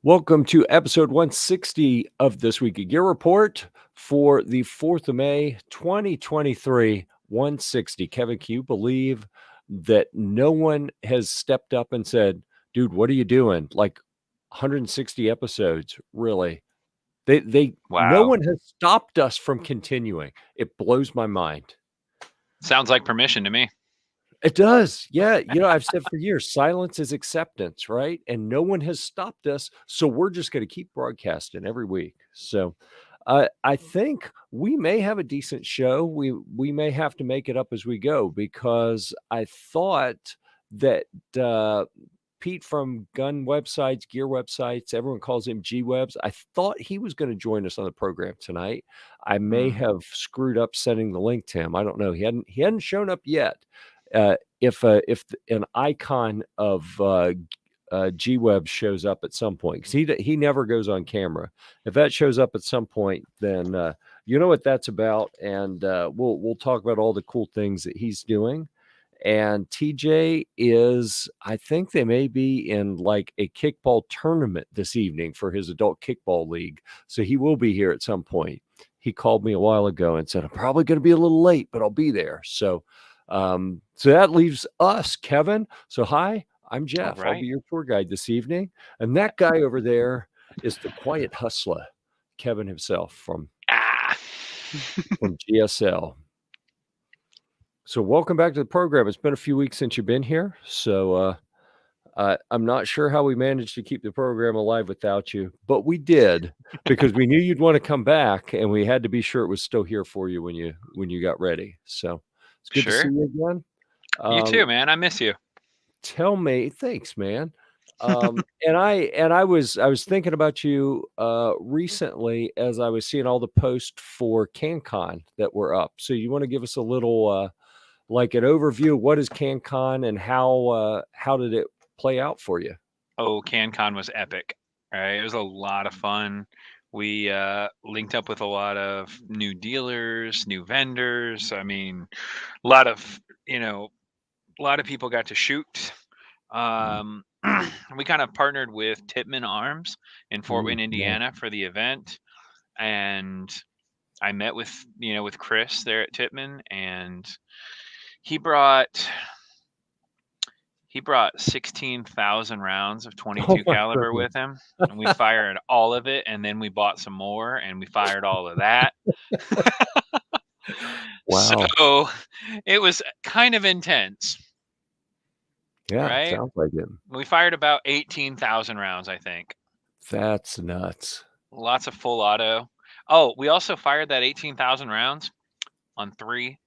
Welcome to episode 160 of This Week of Gear Report for the 4th of May, 2023, 160. Kevin, can you believe that no one has stepped up and said, dude, what are you doing? Like 160 episodes, really? No Wow. one has stopped us from continuing. It blows my mind. Sounds like permission to me. It does. Yeah. I've said for years, silence is acceptance, right? And no one has stopped us. So we're just going to keep broadcasting every week. So I think we may have a decent show. We may have to make it up as we go because I thought that Pete from gun websites, gear websites, everyone calls him G Webs. I thought he was going to join us on the program tonight. I may have screwed up sending the link to him. I don't know. He hadn't shown up yet. If an icon of G Web shows up at some point, because he never goes on camera. If that shows up at some point, then you know what that's about, and we'll talk about all the cool things that he's doing. And TJ is, I think they may be in like a kickball tournament this evening for his adult kickball league, so he will be here at some point. He called me a while ago and said, I'm probably going to be a little late, but I'll be there. So that leaves us, Kevin. So hi, I'm Jeff. I'll be your tour guide this evening. And that guy over there is the quiet hustler, Kevin himself from GSL. So welcome back to the program. It's been a few weeks since you've been here. So I'm not sure how we managed to keep the program alive without you, but we did because we knew you'd want to come back, and we had to be sure it was still here for you when you got ready. So it's good to see you again. You too, man. I miss you. Tell me, thanks, man. And I was thinking about you recently as I was seeing all the posts for CanCon that were up. So you want to give us a little like an overview of what is CanCon and how did it play out for you? Oh, CanCon was epic. Right? It was a lot of fun. We linked up with a lot of new dealers, new vendors. I mean, a lot of a lot of people got to shoot. We kind of partnered with Tippmann Arms in Fort Wayne, Indiana, for the event, and I met with Chris there at Tippmann, and he brought 16,000 rounds of 22 caliber with him, and we fired all of it, and then we bought some more, and we fired all of that. Wow. So it was kind of intense. Yeah, Right? sounds like it. We fired about 18,000 rounds, I think. That's nuts. Lots of full auto. Oh, we also fired that 18,000 rounds on 3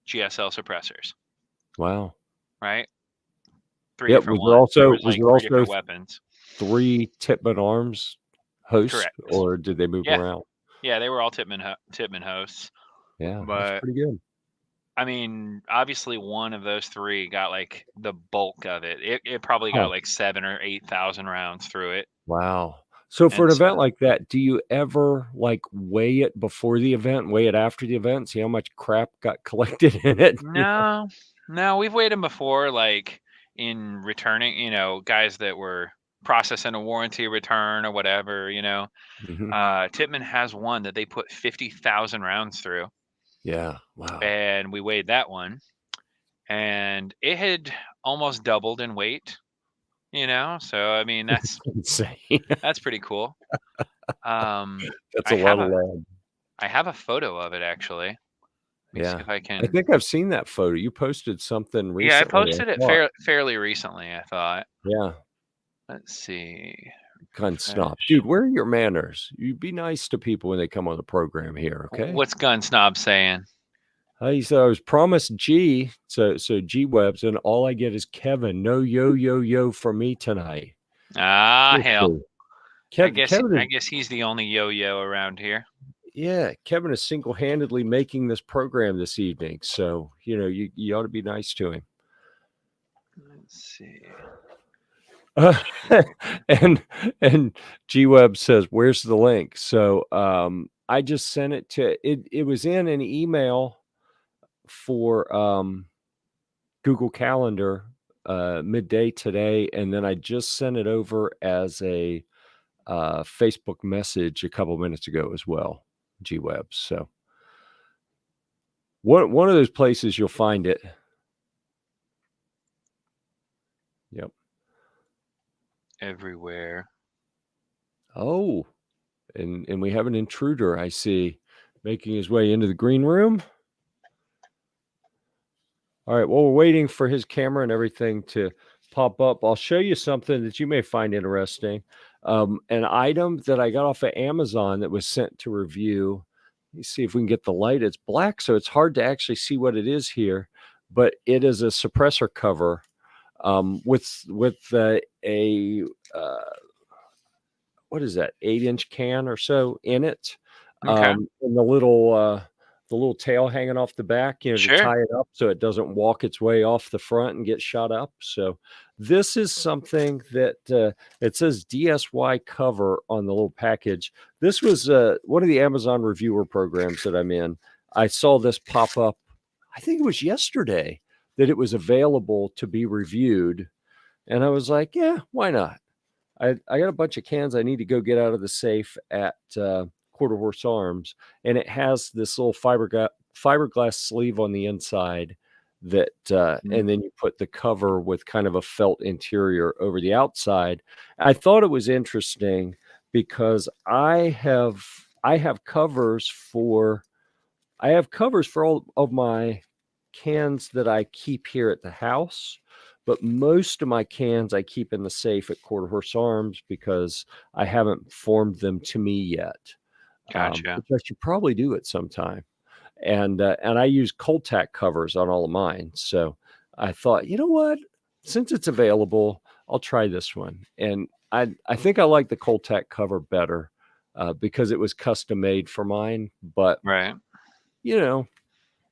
GSL suppressors. Wow. Right? 3 Yep. different Was there ones. There also was like 3 different weapons. 3 Tippmann Arms hosts, Correct. or did they move around? Yeah, they were all Tippmann hosts. Yeah, But that's pretty good. I mean, obviously one of those 3 got like the bulk of it. It probably got like 7 or 8,000 rounds through it. Wow. So for an event like that, do you ever like weigh it before the event, weigh it after the event, see how much crap got collected in it? No, we've weighed them before, like in returning, guys that were processing a warranty return or whatever, Tippmann has one that they put 50,000 rounds through. Yeah. Wow. And we weighed that one, and it had almost doubled in weight, so I mean, that's insane. That's pretty cool. That's a lot of lead. I have a photo of it, actually. Let me see if I I can. think I've seen that photo. You posted something recently. Yeah, I posted it fairly recently, I thought. Yeah. Let's see. Gun snob. Dude, where are your manners? You be nice to people when they come on the program here, okay? What's Gun Snob saying? He said I was promised G, so G Webs, and all I get is Kevin. No yo from me tonight. Hell. Kevin I guess he's the only yo-yo around here. Yeah, Kevin is single-handedly making this program this evening, so you ought to be nice to him. Let's see. And G Web says, "Where's the link?" So I just sent it to it. It was in an email for Google Calendar midday today, and then I just sent it over as a Facebook message a couple minutes ago as well, G-Web. So one of those places you'll find it. Yep. Everywhere. Oh, and we have an intruder, I see, making his way into the green room. All right, well, we're waiting for his camera and everything to pop up. I'll show you something that you may find interesting. An item that I got off of Amazon that was sent to review. Let me see if we can get the light. It's black, so it's hard to actually see what it is here, but it is a suppressor cover with a what is that, 8-inch can or so in it, Okay. and the little tail hanging off the back, to Sure. tie it up so it doesn't walk its way off the front and get shot up. So this is something that it says DSY cover on the little package. This was one of the Amazon reviewer programs that I'm in. I saw this pop up, I think it was yesterday, that it was available to be reviewed. And I was like, yeah, why not? I got a bunch of cans I need to go get out of the safe at Quarter Horse Arms, and it has this little fiberglass sleeve on the inside that, and then you put the cover with kind of a felt interior over the outside. I thought it was interesting because I have covers for all of my cans that I keep here at the house, but most of my cans I keep in the safe at Quarter Horse Arms because I haven't formed them to me yet. Gotcha. Which I should probably do at some time. And I use cold tack covers on all of mine. So I thought, you know what? Since it's available, I'll try this one. And I think I like the cold tack cover better because it was custom made for mine. But Right.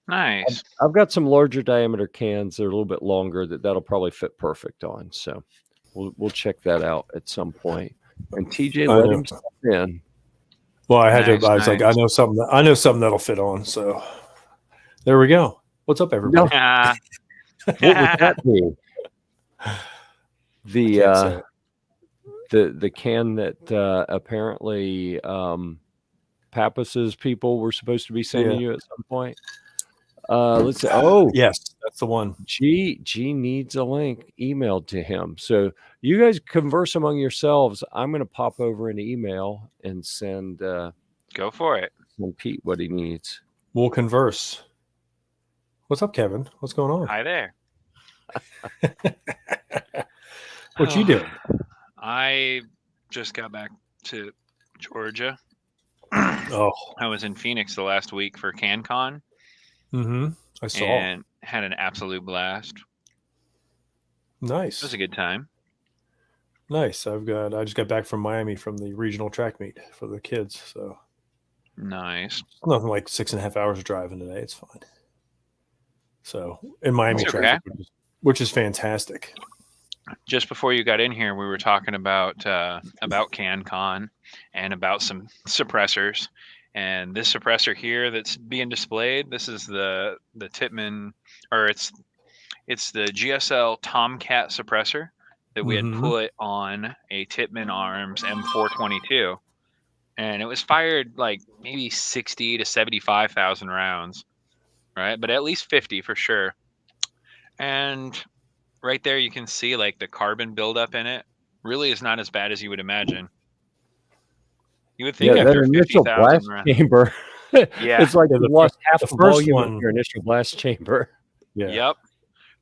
Nice. I've got some larger diameter cans that are a little bit longer that'll probably fit perfect on. So we'll check that out at some point. And TJ I let know. him step in. Well, I had Nice, to. I was like, I know something that'll fit on. So there we go. What's up, everybody? Ah. What would that be? Can't say it. The can that apparently Pappas's people were supposed to be sending you at some point. Let's see. Oh, Yes, that's the one. G needs a link emailed to him. So you guys converse among yourselves. I'm going to pop over an email and send Go for it. Pete what he needs. We'll converse. What's up, Kevin? What's going on? Hi there. What you doing? I just got back to Georgia. Oh, I was in Phoenix the last week for CanCon I saw. and had an absolute blast. It was Nice, a good time. nice. I just got back from Miami from the regional track meet for the kids. So Nice. nothing like 6.5 hours of driving today. It's fine. So in Miami That's traffic, which is fantastic. Just before you got in here, we were talking about CanCon and about some suppressors. And this suppressor here that's being displayed, this is the Tittman, or it's the GSL Tomcat suppressor that we had put on a Tittman Arms M422. And it was fired like maybe 60 to 75,000 rounds, right? But at least 50 for sure. And right there you can see like the carbon buildup in it really is not as bad as you would imagine. You would think that after initial 50,000 blast rounds. chamber. Yeah. It's like Yeah, you lost half the the first volume one- of your initial blast chamber. Yeah. Yep.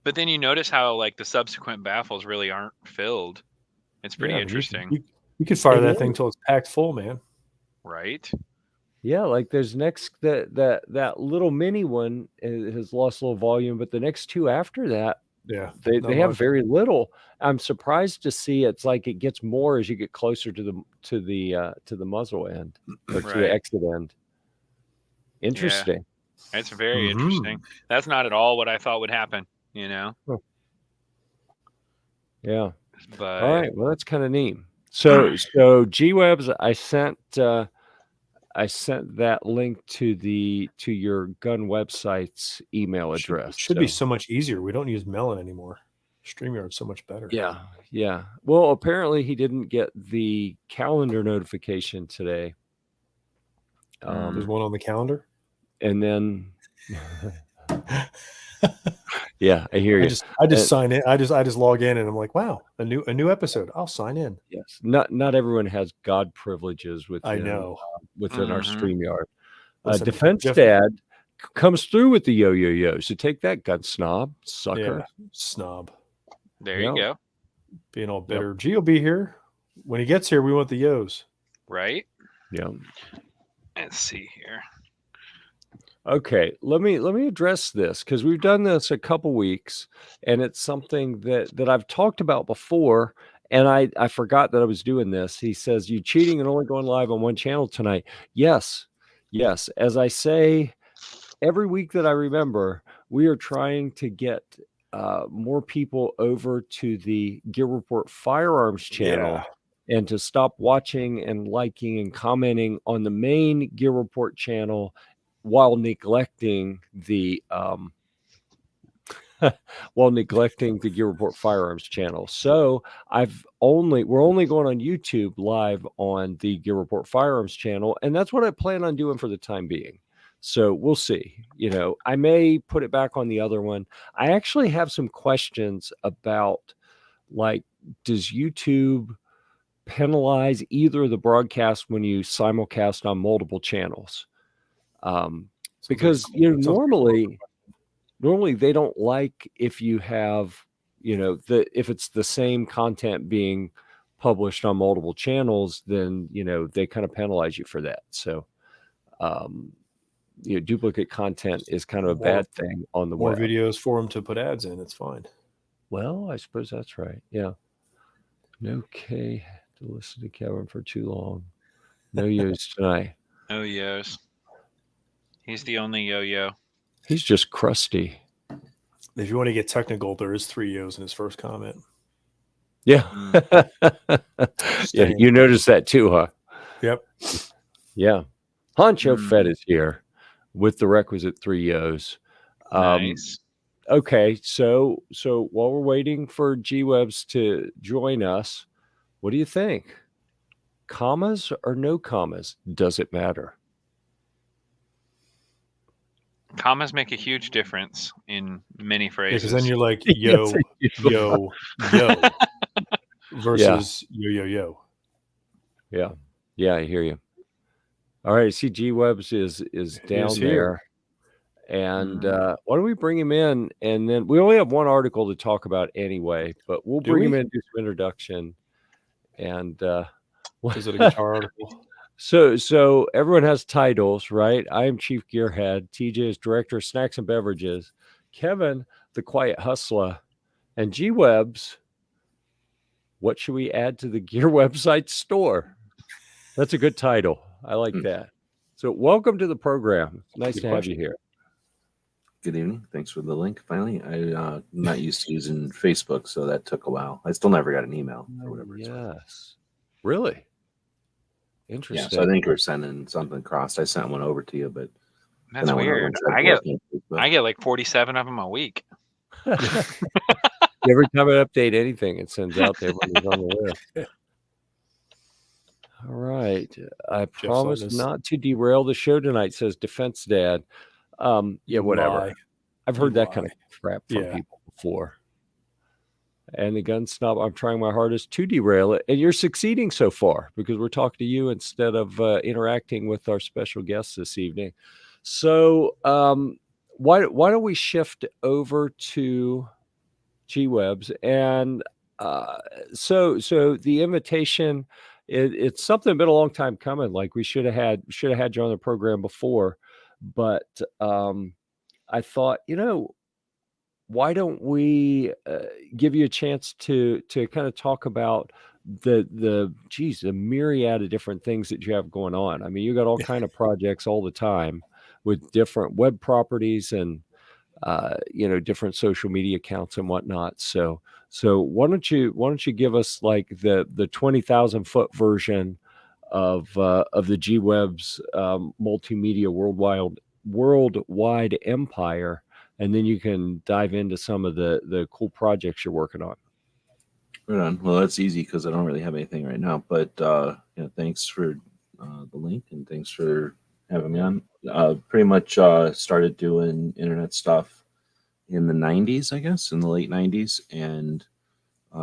But then you notice how like the subsequent baffles really aren't filled. It's pretty Yeah, interesting. You could fire And that then- thing till it's packed full, man. Right? Yeah, like there's that little mini one has lost a little volume, but the next two after that, Yeah. they not have much. very little. I'm surprised to see it's like it gets more as you get closer to the muzzle end or to the Right. exit end. Interesting. It's very Mhm. interesting. That's not at all what I thought would happen, you know? Yeah. But All right. Well, that's kind of neat. So G-Webs, I sent that link to your gun website's email address. Should be so much easier. We don't use melon anymore. StreamYard's so much better. Yeah. Yeah. Well, apparently he didn't get the calendar notification today. There's one on the calendar. And then, yeah, I hear you. I just sign in. I just log in and I'm like, wow, a new episode. I'll sign in. Yes. Not everyone has God privileges within, I know. Within our StreamYard. Listen, Defense Dad comes through with the yo. So take that, gun snob, sucker. Yeah, snob. There you go. Being all bitter. G will be here. When he gets here, we want the yos. Right? Yeah. Let's see here. Okay, let me address this because we've done this a couple weeks, and it's something that I've talked about before, and I forgot that I was doing this. He says, "You cheating and only going live on one channel tonight." Yes. As I say every week that I remember, we are trying to get more people over to the Gear Report Firearms channel. And to stop watching and liking and commenting on the main Gear Report channel while neglecting the Gear Report Firearms channel. So we're only going on YouTube live on the Gear Report Firearms channel, and that's what I plan on doing for the time being. So we'll see. I may put it back on the other one. I actually have some questions about, like, does YouTube penalize either of the broadcasts when you simulcast on multiple channels? Because normally they don't like if you have if it's the same content being published on multiple channels, then they kind of penalize you for that. So duplicate content is kind of a bad thing on the web. More videos for them to put ads in. It's fine. Well, I suppose that's right. Yeah. Okay. To listen to Kevin for too long. No yos tonight. No yos. He's the only yo. He's just crusty. If you want to get technical, there is 3 yos in his first comment. Yeah. Yeah, you noticed that too, huh? Yep. Yeah. Honcho Fed is here with the requisite 3 yos. Nice. Okay, so while we're waiting for G-Webs to join us, what do you think? Commas or no commas? Does it matter? Commas make a huge difference in many phrases. Because then you're like, yo, yo, versus yo. Yeah. Yeah, I hear you. All right, see G-Webs is down there. And why don't we bring him in? And then we only have one article to talk about anyway, but we'll bring him in and do some introduction. And is it a guitar article? So everyone has titles, right? I am Chief Gearhead. TJ is Director of Snacks and Beverages. Kevin, the Quiet Hustler. And G-Webs, what should we add to the Gear website store? That's a good title. I like that. So welcome to the program. It's nice to have you here. Good evening. Thanks for the link. Finally, I'm not used to using Facebook, so that took a while. I still never got an email or whatever. Yes. Really? Interesting. Yeah, so I think we're sending something across. I sent one over to you, but that's weird. I get like 47 of them a week. Every time I update anything, it sends out to everyone who's on the list. All right. I promise not to derail the show tonight, says Defense Dad. Yeah, whatever. I've heard that kind of crap from people before. And the gun snob, I'm trying my hardest to derail it. And you're succeeding so far because we're talking to you instead of interacting with our special guests this evening. So why don't we shift over to G-Webs? And so the invitation, it's something been a long time coming. Like we should have had you on the program before. But I thought, why don't we give you a chance to kind of talk about the myriad of different things that you have going on. I mean, you got all kind of projects all the time with different web properties and different social media accounts and whatnot. So why don't you give us like the 20,000-foot version of the G-Webs multimedia worldwide empire and then you can dive into some of the cool projects you're working on. Right on. Well, that's easy because I don't really have anything right now. But thanks for the link and thanks for having me on. Pretty much started doing internet stuff in the 90s, I guess, in the late 90s, and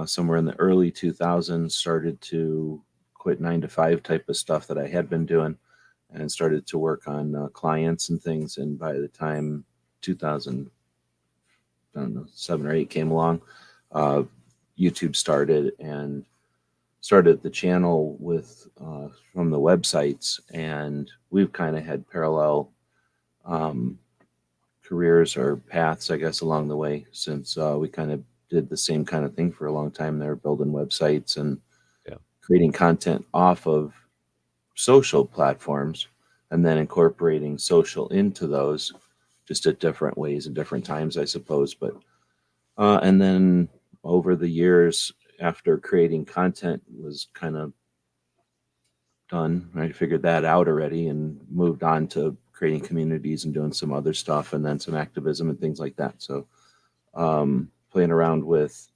somewhere in the early 2000s started to quit 9 to 5 type of stuff that I had been doing and started to work on clients and things. And by the time 2000, I don't know, 7 or 8 came along, YouTube started and started the channel with from the websites, and we've kind of had parallel careers or paths, I guess, along the way, since we kind of did the same kind of thing for a long time there, building websites and creating content off of social platforms and then incorporating social into those, just at different ways and different times, I suppose. But and then over the years, after creating content was kind of done, I figured that out already and moved on to creating communities and doing some other stuff and then some activism and things like that. So playing around with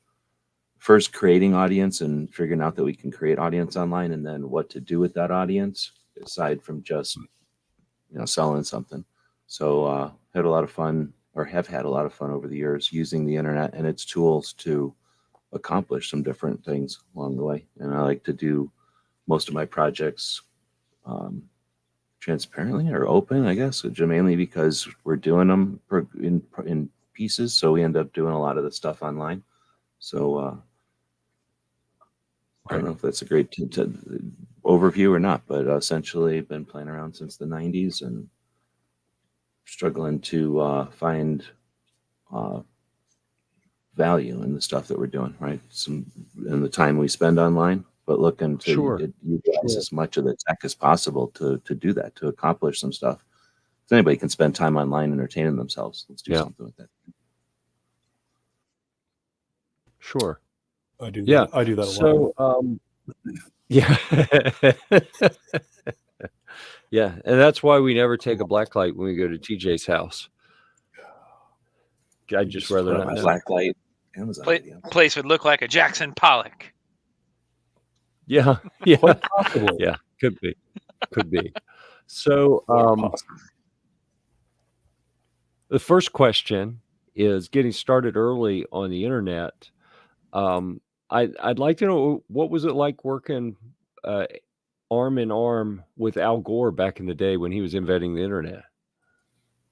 first creating audience and figuring out that we can create audience online, and then what to do with that audience aside from just selling something. So had a lot of fun, or have had a lot of fun over the years using the internet and its tools to accomplish some different things along the way. And I like to do most of my projects transparently or open, I guess, mainly because we're doing them in pieces. So we end up doing a lot of the stuff online. So I don't know if that's a great overview or not, but essentially been playing around since the 90s and struggling to find value in the stuff that we're doing, right? Some in the time we spend online, but looking to utilize as much of the tech as possible to do that, to accomplish some stuff. If anybody can spend time online entertaining themselves, let's do something with that. Sure. I do that. I do that a lot. So, yeah. Yeah. And that's why we never take a black light when we go to TJ's house. I'd just rather not know. Black light. Place would look like a Jackson Pollock. Yeah. Yeah. Quite possibly. Yeah. Could be. Could be. So, the first question is getting started early on the internet. I'd like to know, what was it like working arm in arm with Al Gore back in the day when he was inventing the internet?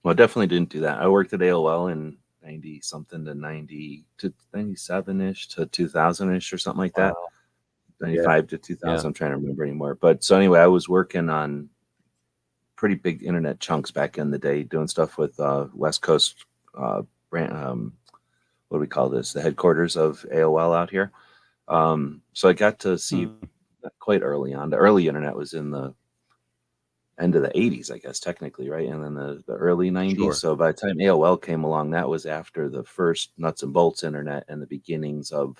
Well, I definitely didn't do that. I worked at AOL in 90 something to 90 to 97-ish to 2000-ish or something like that. 95 to 2000. I'm trying to remember anymore. But so anyway, I was working on pretty big internet chunks back in the day, doing stuff with West Coast brand. What do we call this? The headquarters of AOL out here. So I got to see quite early on. The early internet was in the end of the 80s, I guess, technically, right? And then the early 90s. Sure. So by the time AOL came along, that was after the first nuts and bolts internet and the beginnings of,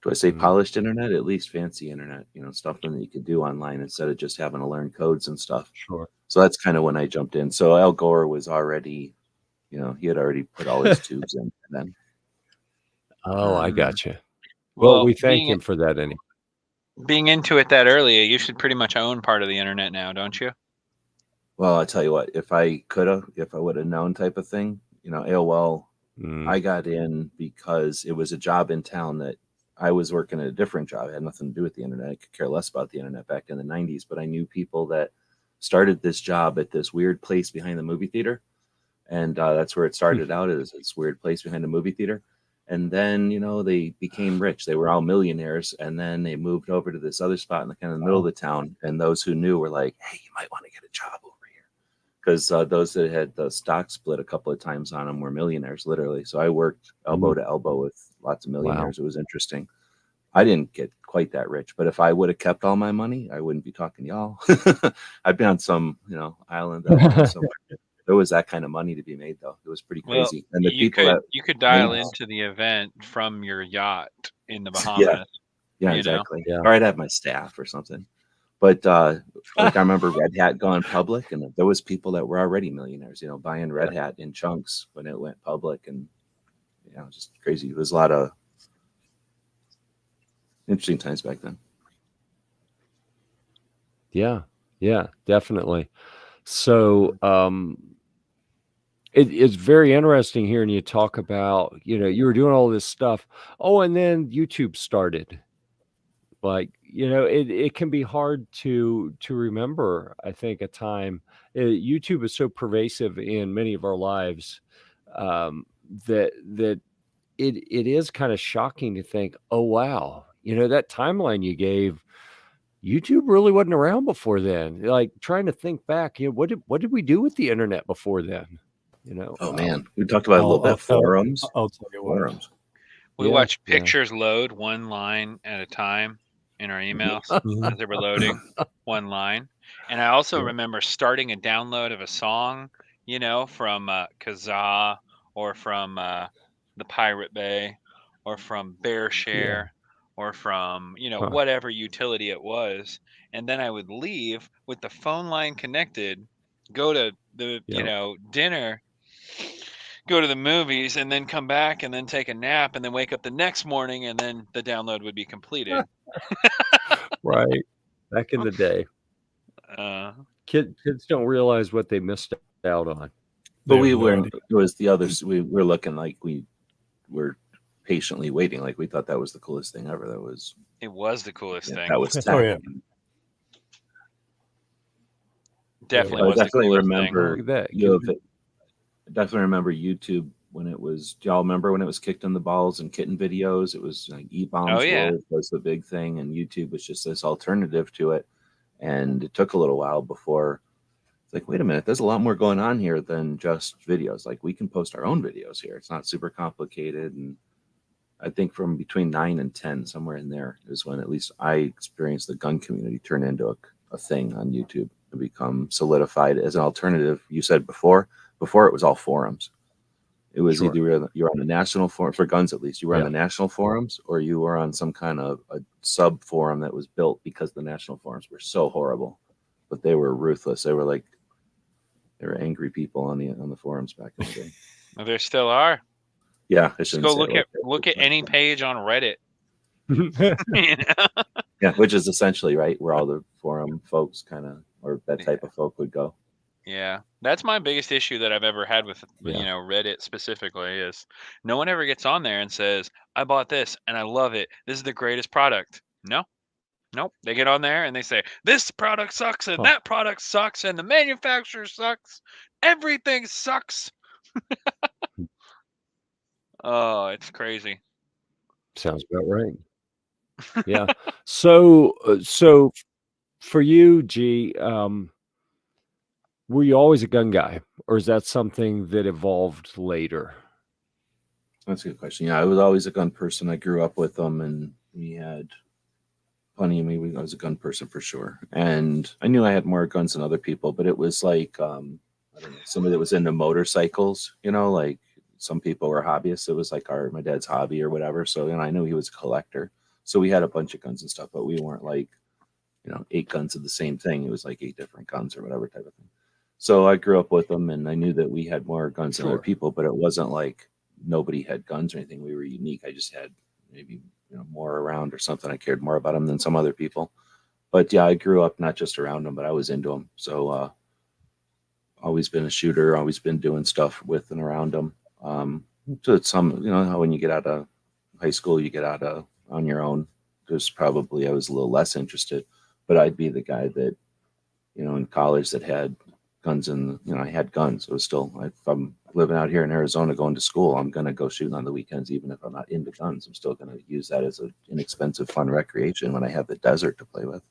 do I say polished internet? At least fancy internet, something that you could do online instead of just having to learn codes and stuff. Sure. So that's kind of when I jumped in. So Al Gore was already, he had already put all his tubes in then. Oh, I got you. Well, we thank him for that anyway. Being into it that early, you should pretty much own part of the internet now, don't you? Well, I tell you what, if I would have known type of thing, AOL, I got in because it was a job in town that I was working at a different job. It had nothing to do with the internet. I could care less about the internet back in the 90s, but I knew people that started this job at this weird place behind the movie theater. And that's where it started out, is this weird place behind the movie theater. And then, they became rich. They were all millionaires. And then they moved over to this other spot in the kind of the middle of the town. And those who knew were like, hey, you might want to get a job over here. Because those that had the stock split a couple of times on them were millionaires, literally. So I worked elbow to elbow with lots of millionaires. Wow. It was interesting. I didn't get quite that rich, but if I would have kept all my money, I wouldn't be talking to y'all. I'd be on some, island somewhere. There was that kind of money to be made, though. It was pretty crazy. Well, and you could dial into the event from your yacht in the Bahamas. Yeah, exactly. Yeah. Or I'd have my staff or something. But like I remember Red Hat going public, and there was people that were already millionaires, you know, buying Red Hat in chunks when it went public, and you know, just crazy. It was a lot of interesting times back then. Yeah, yeah, definitely. So it's very interesting hearing you talk about, you know, you were doing all this stuff. Oh, and then YouTube started. Like, you know, it can be hard to remember, I think, a time. YouTube is so pervasive in many of our lives, that it is kind of shocking to think, oh wow, you know, that timeline you gave, YouTube really wasn't around before then. Like trying to think back, you know, what did we do with the internet before then? You know, Oh man, we talked about it a little bit. Forums. I'll tell you what. Forums. We Yeah, watched yeah. pictures load one line at a time in our emails Mhm. as they were loading one line. And I also Yeah. remember starting a download of a song, you know, from Kazaa or from the Pirate Bay or from BearShare or from, you know, Huh. whatever utility it was. And then I would leave with the phone line connected, go to the, you Yeah. know, dinner, go to the movies, and then come back and then take a nap and then wake up the next morning and then the download would be completed. Right. Back in the day. Uh, Kids don't realize what they missed out on. But They we have no were, idea. it was the others. We were looking like we were patiently waiting. Like we thought that was the coolest thing ever. That was, it was the coolest yeah, thing. that was tech. Oh yeah. Definitely But I was the definitely coolest remember Look at that. you know, I definitely remember YouTube when it was. Do y'all remember when it was kicked in the balls and kitten videos? It was like E-Bombs Oh, yeah. World was the big thing, and YouTube was just this alternative to it. And it took a little while before it's like, wait a minute, there's a lot more going on here than just videos. Like we can post our own videos here. It's not super complicated. And I think from between 9 and 10, somewhere in there, is when at least I experienced the gun community turn into a thing on YouTube and become solidified as an alternative. You said before it was all forums. It was Sure. either you're on the national forum for guns, at least you were on Yeah. the national forums, or you were on some kind of a sub forum that was built because the national forums were so horrible, but they were ruthless. They were angry people on the forums back in the day. Well, there still are. Yeah, I Just shouldn't go say look it like at that. look at any page on Reddit. You know? Yeah, which is essentially right where all the forum folks kind of, or that type of folk would go. Yeah, that's my biggest issue that I've ever had with Yeah. you know, Reddit specifically is no one ever gets on there and says, I bought this and I love it. This is the greatest product. No, nope. They get on there and they say, this product sucks and Huh. that product sucks and the manufacturer sucks. Everything sucks. Oh, it's crazy. Sounds about right. Yeah. So so for you, G, were you always a gun guy, or is that something that evolved later? That's a good question. Yeah, I was always a gun person. I grew up with them, and we had plenty of me. I was a gun person for sure, and I knew I had more guns than other people. But it was like I don't know, somebody that was into motorcycles. You know, like some people were hobbyists. It was like my dad's hobby or whatever. So I knew he was a collector. So we had a bunch of guns and stuff, but we weren't like 8 guns of the same thing. It was like 8 different guns or whatever type of thing. So I grew up with them, and I knew that we had more guns than other Sure. people, but it wasn't like nobody had guns or anything. We were unique. I just had maybe more around or something. I cared more about them than some other people. But yeah, I grew up not just around them, but I was into them. So always been a shooter. Always been doing stuff with and around them. So it's some, how when you get out of high school, you get out of on your own. There's probably I was a little less interested, but I'd be the guy that in college that had guns, and I had guns. It was still, if I'm living out here in Arizona going to school, I'm going to go shooting on the weekends, even if I'm not into guns. I'm still going to use that as an inexpensive, fun recreation when I have the desert to play with.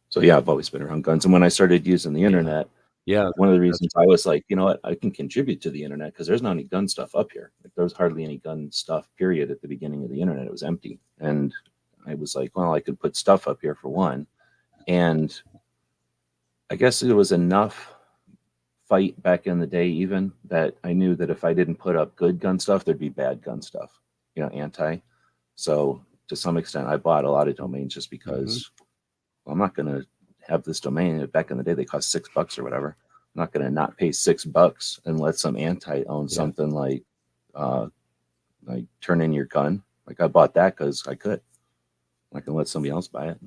So yeah, I've always been around guns. And when I started using the internet, one of the reasons I was like, you know what, I can contribute to the internet because there's not any gun stuff up here. Like, there was hardly any gun stuff, period, at the beginning of the internet. It was empty. And I was like, well, I could put stuff up here for one. And I guess it was enough fight back in the day, even that I knew that if I didn't put up good gun stuff, there'd be bad gun stuff, anti. So to some extent, I bought a lot of domains just because I'm not going to have this domain. Back in the day, they cost $6 or whatever. I'm not going to not pay $6 and let some anti own something like turn in your gun. Like I bought that because I could. I can let somebody else buy it.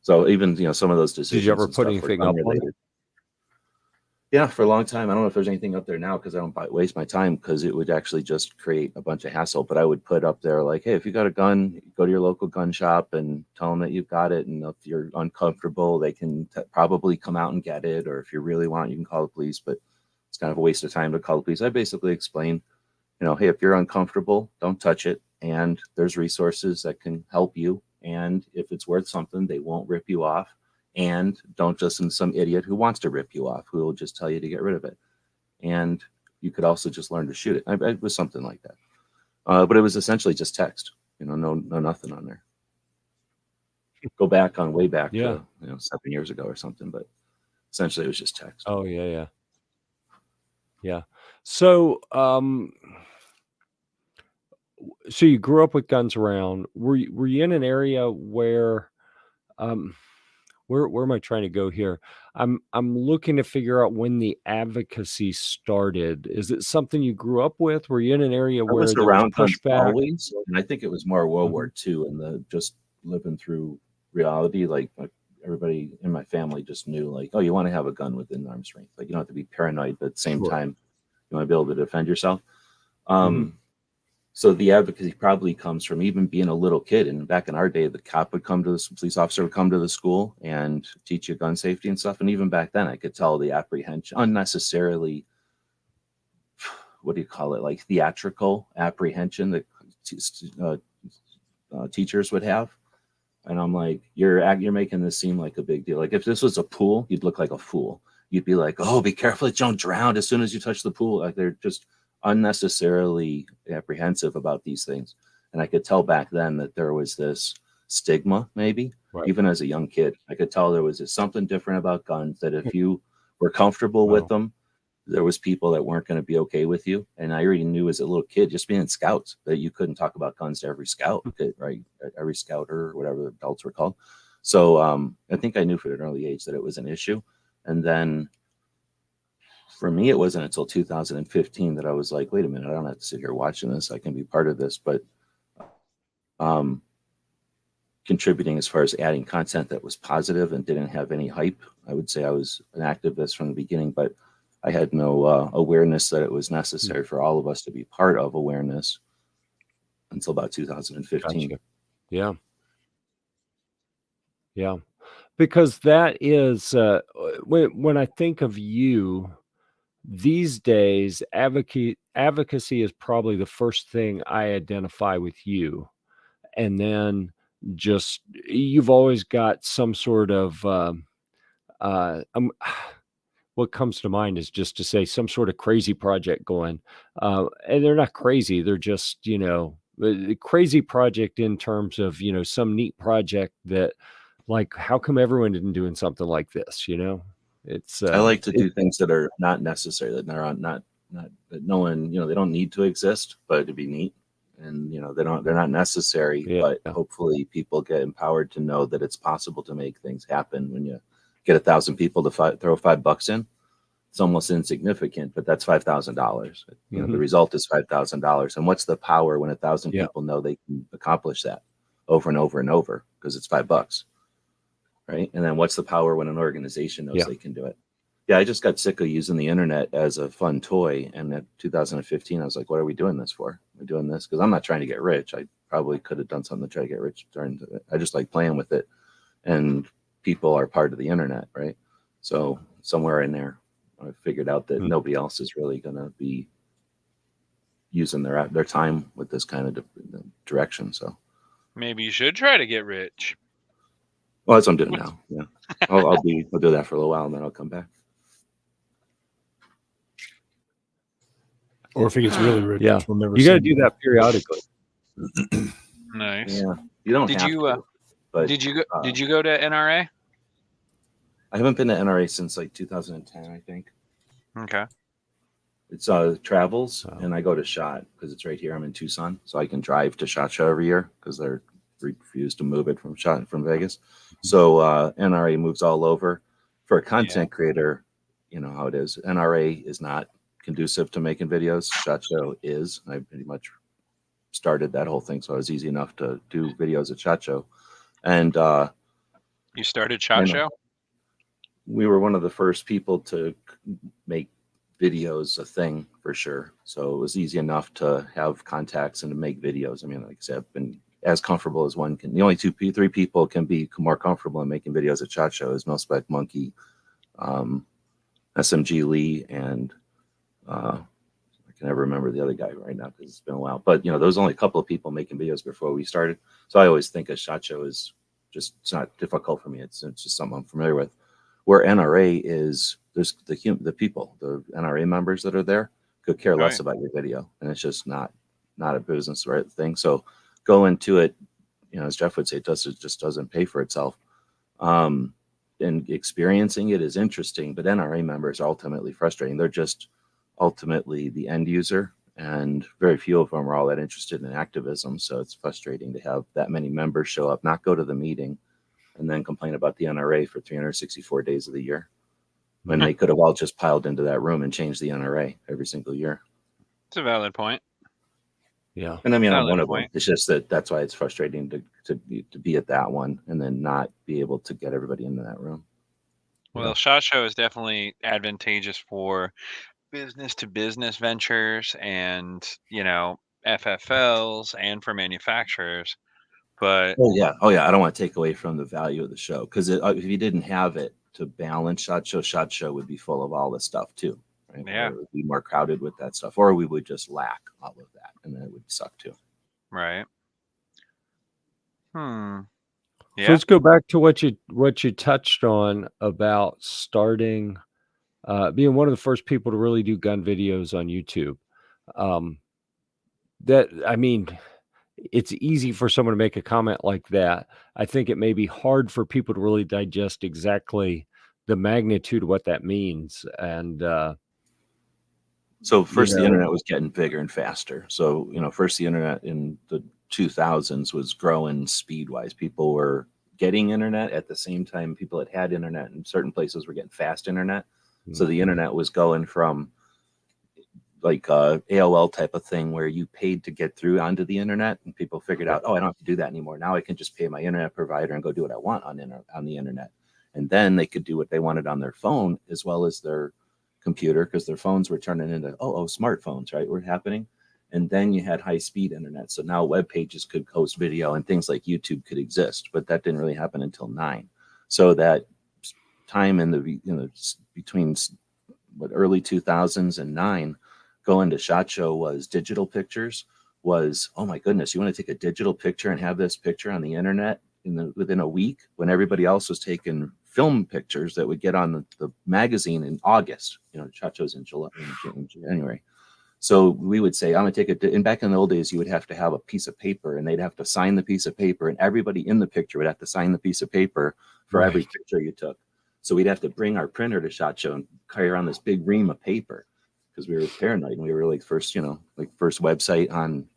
So even some of those decisions. Did you ever put anything up on it? Yeah, for a long time. I don't know if there's anything up there now because I don't waste my time, because it would actually just create a bunch of hassle. But I would put up there like, hey, if you got a gun, go to your local gun shop and tell them that you've got it. And if you're uncomfortable, they can probably come out and get it. Or if you really want, you can call the police. But it's kind of a waste of time to call the police. I basically explain, hey, if you're uncomfortable, don't touch it. And there's resources that can help you. And if it's worth something, they won't rip you off. And don't just listen to some idiot who wants to rip you off, who will just tell you to get rid of it. And you could also just learn to shoot it. It was something like that. But it was essentially just text, no nothing on there. Go back way back to 7 years ago or something. But essentially it was just text. Oh, yeah. Yeah. So, so you grew up with guns around. Were you in an area where am I trying to go here? I'm looking to figure out when the advocacy started. Is it something you grew up with? Were you in an area where was there around was pushback? Always, and I think it was more World War II and the just living through reality. Like everybody in my family just knew, like, oh, you want to have a gun within arm's reach. Like you don't have to be paranoid, but at the same time, you want to be able to defend yourself. So the advocacy probably comes from even being a little kid. And back in our day, the cop would come to the police officer would come to the school and teach you gun safety and stuff. And even back then, I could tell the apprehension, unnecessarily, what do you call it? Like theatrical apprehension that teachers would have. And I'm like, you're making this seem like a big deal. Like if this was a pool, you'd look like a fool. You'd be like, oh, be careful, don't drown as soon as you touch the pool. Like they're just unnecessarily apprehensive about these things. And I could tell back then that there was this stigma, maybe even as a young kid. I could tell there was something different about guns, that if you were comfortable with them, there was people that weren't going to be okay with you. And I already knew as a little kid, just being in scouts, that you couldn't talk about guns to every scout, right? Every scouter, whatever the adults were called. So I think I knew from an early age that it was an issue. And then for me, it wasn't until 2015 that I was like, wait a minute, I don't have to sit here watching this. I can be part of this. But contributing as far as adding content that was positive and didn't have any hype. I would say I was an activist from the beginning, but I had no awareness that it was necessary for all of us to be part of awareness until about 2015. Gotcha. Yeah. Yeah. Because that is, when I think of you, these days, advocacy is probably the first thing I identify with you. And then just, you've always got some sort of, what comes to mind is just to say some sort of crazy project going. And they're not crazy. They're just, a crazy project in terms of, some neat project that, like, how come everyone isn't doing something like this? It's I like to do things that are not necessary, that are not that no one, they don't need to exist, but it'd be neat. And they're not necessary, but hopefully people get empowered to know that it's possible to make things happen. When you get 1,000 people to throw $5 in, it's almost insignificant, but that's $5,000. The result is $5,000. And what's the power when 1,000 people know they can accomplish that over and over and over, because it's $5, right? And then what's the power when an organization knows they can do it? Yeah, I just got sick of using the internet as a fun toy. And in 2015, I was like, what are we doing this for? We're doing this because I'm not trying to get rich. I probably could have done something to try to get rich during it. I just like playing with it. And people are part of the internet, right? So somewhere in there, I figured out that nobody else is really going to be using their time with this kind of direction. So maybe you should try to get rich. Well, that's what I'm doing now. Yeah, I'll do that for a little while, and then I'll come back. Or if he gets really rich, we'll never. You got to do that periodically. Nice. Yeah, you don't. Did you go to NRA? I haven't been to NRA since like 2010, I think. Okay. It's travels, Oh. and I go to SHOT because it's right here. I'm in Tucson, so I can drive to SHOT Show every year because they're refused to move it from SHOT from Vegas. So NRA moves all over. For a content creator, you know how it is. NRA is not conducive to making videos. SHOT Show is. I pretty much started that whole thing, so it was easy enough to do videos at SHOT Show. And you started SHOT Show? We were one of the first people to make videos a thing for sure. So it was easy enough to have contacts and to make videos. I mean, like I said, I've been as comfortable as one can. The only three people can be more comfortable in making videos at SHOT Show is Milspec Monkey, SMG Lee, and I can never remember the other guy right now because it's been a while. But you know, there was only a couple of people making videos before we started. So I always think a SHOT Show is just, it's not difficult for me. It's just something I'm familiar with. Where NRA is, there's the people, the NRA members that are there could care less about your video, and it's just not a business right thing. So go into it, you know, as Jeff would say, it just doesn't pay for itself. And experiencing it is interesting, but NRA members are ultimately frustrating. They're just ultimately the end user, and very few of them are all that interested in activism. So it's frustrating to have that many members show up, not go to the meeting, and then complain about the NRA for 364 days of the year when they could have all just piled into that room and changed the NRA every single year. It's a valid point. Yeah. And I mean, I'm one of them. It's just that's why it's frustrating to be at that one and then not be able to get everybody into that room. Well, SHOT Show is definitely advantageous for business to business ventures and, you know, FFLs and for manufacturers. But oh yeah, I don't want to take away from the value of the show, because if you didn't have it to balance SHOT Show would be full of all this stuff too, right? Yeah, or it would be more crowded with that stuff, or we would just lack all of that, and then it would suck too. right. So let's go back to what you touched on about starting, being one of the first people to really do gun videos on YouTube. That, I mean, it's easy for someone to make a comment like that. I think it may be hard for people to really digest exactly the magnitude of what that means. And so first, the internet was getting bigger and faster. So, you know, first the internet in the 2000s was growing speed wise. People were getting internet at the same time people had internet, and certain places were getting fast internet. So the internet was going from like AOL type of thing where you paid to get through onto the internet, and people figured out, oh, I don't have to do that anymore. Now I can just pay my internet provider and go do what I want on the internet. And then they could do what they wanted on their phone as well as their computer, because their phones were turning into smartphones, right? Were happening. And then you had high speed internet. So now web pages could host video and things like YouTube could exist, but that didn't really happen until 9. So that time in the between early 2000s and 9, going to SHOT Show was digital pictures was, oh my goodness, you want to take a digital picture and have this picture on the internet within a week, when everybody else was taking film pictures that would get on the magazine in August. You know, SHOT Show's in January. So we would say, I'm going to take it. And back in the old days, you would have to have a piece of paper, and they'd have to sign the piece of paper, and everybody in the picture would have to sign the piece of paper for every picture you took. So we'd have to bring our printer to SHOT Show and carry around this big ream of paper, because we were paranoid, and we were like first website on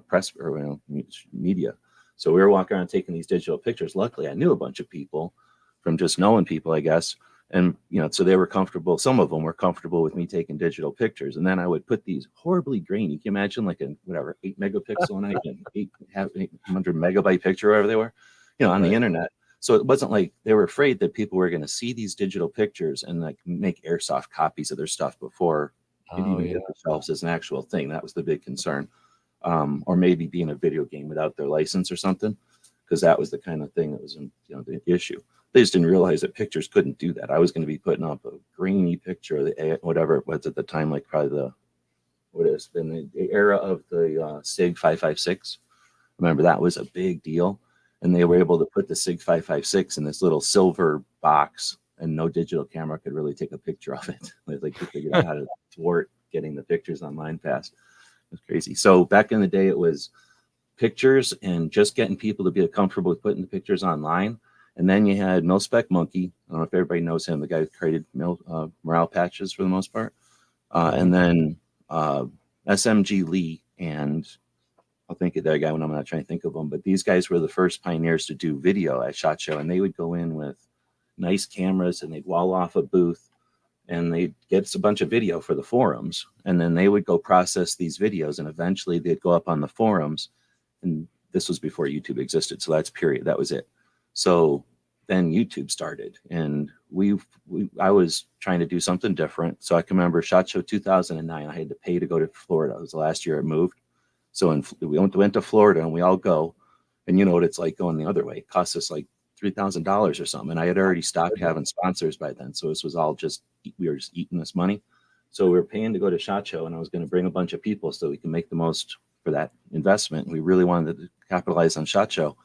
press or media. So we were walking around taking these digital pictures. Luckily, I knew a bunch of people from just knowing people, I guess. And, so they were comfortable. Some of them were comfortable with me taking digital pictures. And then I would put these horribly grainy, you can imagine like 8 megapixel and 800 megabyte picture, wherever they were, on the internet. So it wasn't like they were afraid that people were going to see these digital pictures and like make airsoft copies of their stuff before it even hit themselves as an actual thing. That was the big concern. Or maybe being a video game without their license or something, because that was the kind of thing that was, the issue. They just didn't realize that pictures couldn't do that. I was going to be putting up a grainy picture of whatever it was at the time, like probably the era of the SIG 556. Remember, that was a big deal. And they were able to put the SIG 556 in this little silver box, and no digital camera could really take a picture of it. Like they figured out how to thwart getting the pictures online fast. It was crazy. So back in the day, it was pictures and just getting people to be comfortable with putting the pictures online. And then you had Milspec Monkey. I don't know if everybody knows him, the guy who created morale patches for the most part. And then SMG Lee and I'll think of that guy when I'm not trying to think of them, but these guys were the first pioneers to do video at SHOT Show, and they would go in with nice cameras and they'd wall off a booth and they'd get us a bunch of video for the forums, and then they would go process these videos, and eventually they'd go up on the forums. And this was before YouTube existed, so that's period. That was it. So then YouTube started, and I was trying to do something different. So I can remember SHOT Show 2009. I had to pay to go to Florida. It was the last year I moved. So we went to Florida, and we all go, and you know what it's like going the other way. It cost us like $3,000 or something. And I had already stopped having sponsors by then. So this was all just, we were just eating this money. So we were paying to go to SHOT Show, and I was going to bring a bunch of people so we can make the most for that investment. We really wanted to capitalize on SHOT Show.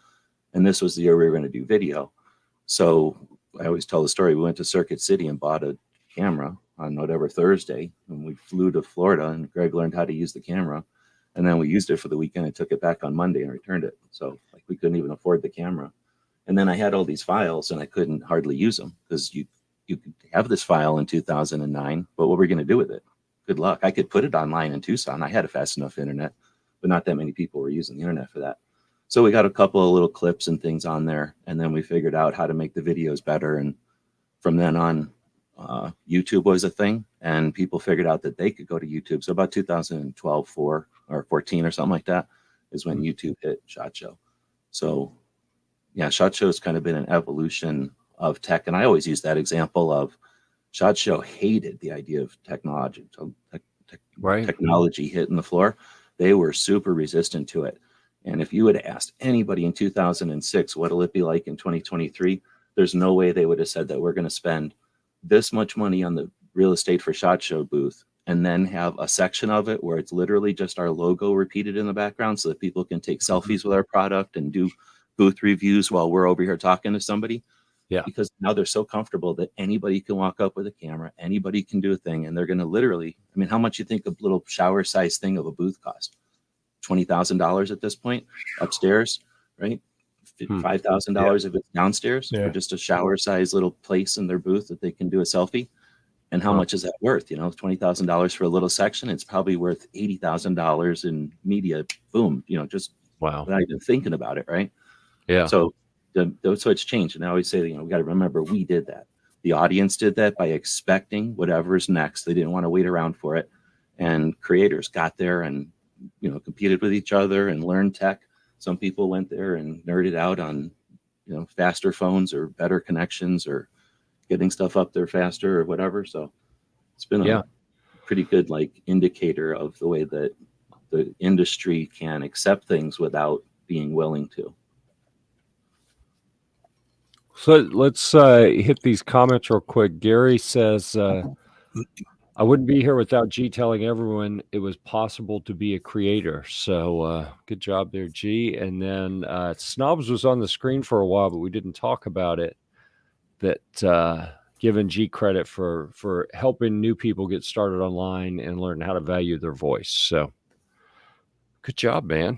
And this was the year we were going to do video. So I always tell the story. We went to Circuit City and bought a camera on whatever Thursday. And we flew to Florida, and Greg learned how to use the camera. And then we used it for the weekend and took it back on Monday and returned it. So like we couldn't even afford the camera. And then I had all these files and I couldn't hardly use them because you could have this file in 2009, but what were we going to do with it? Good luck. I could put it online in Tucson. I had a fast enough internet, but not that many people were using the internet for that. So we got a couple of little clips and things on there. And then we figured out how to make the videos better. And from then on, YouTube was a thing, and people figured out that they could go to YouTube. So about 2012, 4 or 14 or something like that is when YouTube hit SHOT Show. So yeah, SHOT Show has kind of been an evolution of tech. And I always use that example of SHOT Show hated the idea of technology. So technology hitting the floor. They were super resistant to it. And if you had asked anybody in 2006, what'll it be like in 2023? There's no way they would have said that we're going to spend this much money on the real estate for SHOT Show booth and then have a section of it where it's literally just our logo repeated in the background so that people can take selfies with our product and do booth reviews while we're over here talking to somebody. Yeah. Because now they're so comfortable that anybody can walk up with a camera, anybody can do a thing, and they're going to literally, I mean, how much you think a little shower size thing of a booth cost? $20,000 at this point upstairs, right? $5,000 if it's downstairs for just a shower size little place in their booth that they can do a selfie. And how much is that worth? You know, $20,000 for a little section. It's probably worth $80,000 in media. Boom. You know, just without even thinking about it. Right. Yeah. So so it's changed. And I always say, you know, we got to remember we did that. The audience did that by expecting whatever's next. They didn't want to wait around for it. And creators got there and, you know, competed with each other and learned tech. Some people went there and nerded out on, you know, faster phones or better connections or getting stuff up there faster or whatever. So it's been a pretty good like indicator of the way that the industry can accept things without being willing to. So let's hit these comments real quick. Gary says, I wouldn't be here without G telling everyone it was possible to be a creator. So good job there, G. And then Snobs was on the screen for a while, but we didn't talk about it. That giving G credit for helping new people get started online and learn how to value their voice. So good job, man.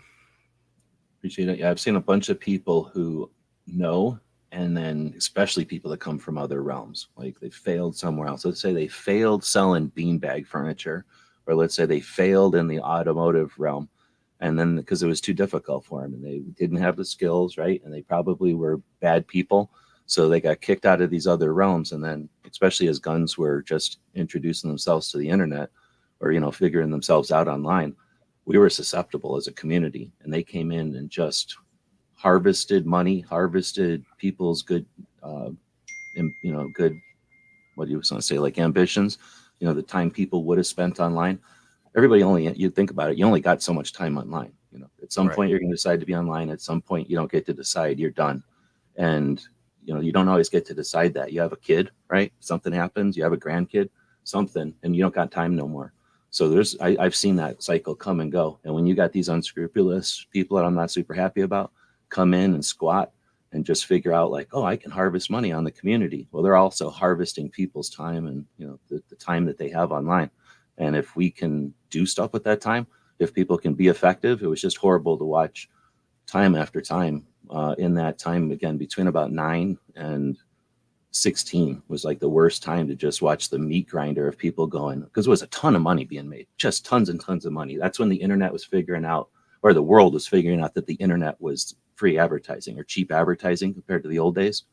Appreciate it. Yeah, I've seen a bunch of people who know, and then especially people that come from other realms, like they failed somewhere else. Let's say they failed selling beanbag furniture, or let's say they failed in the automotive realm. And then because it was too difficult for them and they didn't have the skills, right? And they probably were bad people. So they got kicked out of these other realms. And then especially as guns were just introducing themselves to the internet or, you know, figuring themselves out online, we were susceptible as a community. And they came in and just harvested money, harvested people's good, you know, good, what do you want to say, like ambitions, you know, the time people would have spent online. Everybody only, you think about it, you only got so much time online. You know, at some point you're going to decide to be online. At some point you don't get to decide, you're done. And, you know, you don't always get to decide that. You have a kid, right? Something happens, you have a grandkid, something, and you don't got time no more. So I've seen that cycle come and go. And when you got these unscrupulous people that I'm not super happy about, come in and squat and just figure out like, oh, I can harvest money on the community. Well, they're also harvesting people's time and, you know, the time that they have online. And if we can do stuff with that time, if people can be effective, it was just horrible to watch time after time in that time, again, between about 9 and 2016 was like the worst time to just watch the meat grinder of people going, because there was a ton of money being made, just tons and tons of money. That's when the internet was figuring out, or the world was figuring out, that the internet was free advertising or cheap advertising compared to the old days.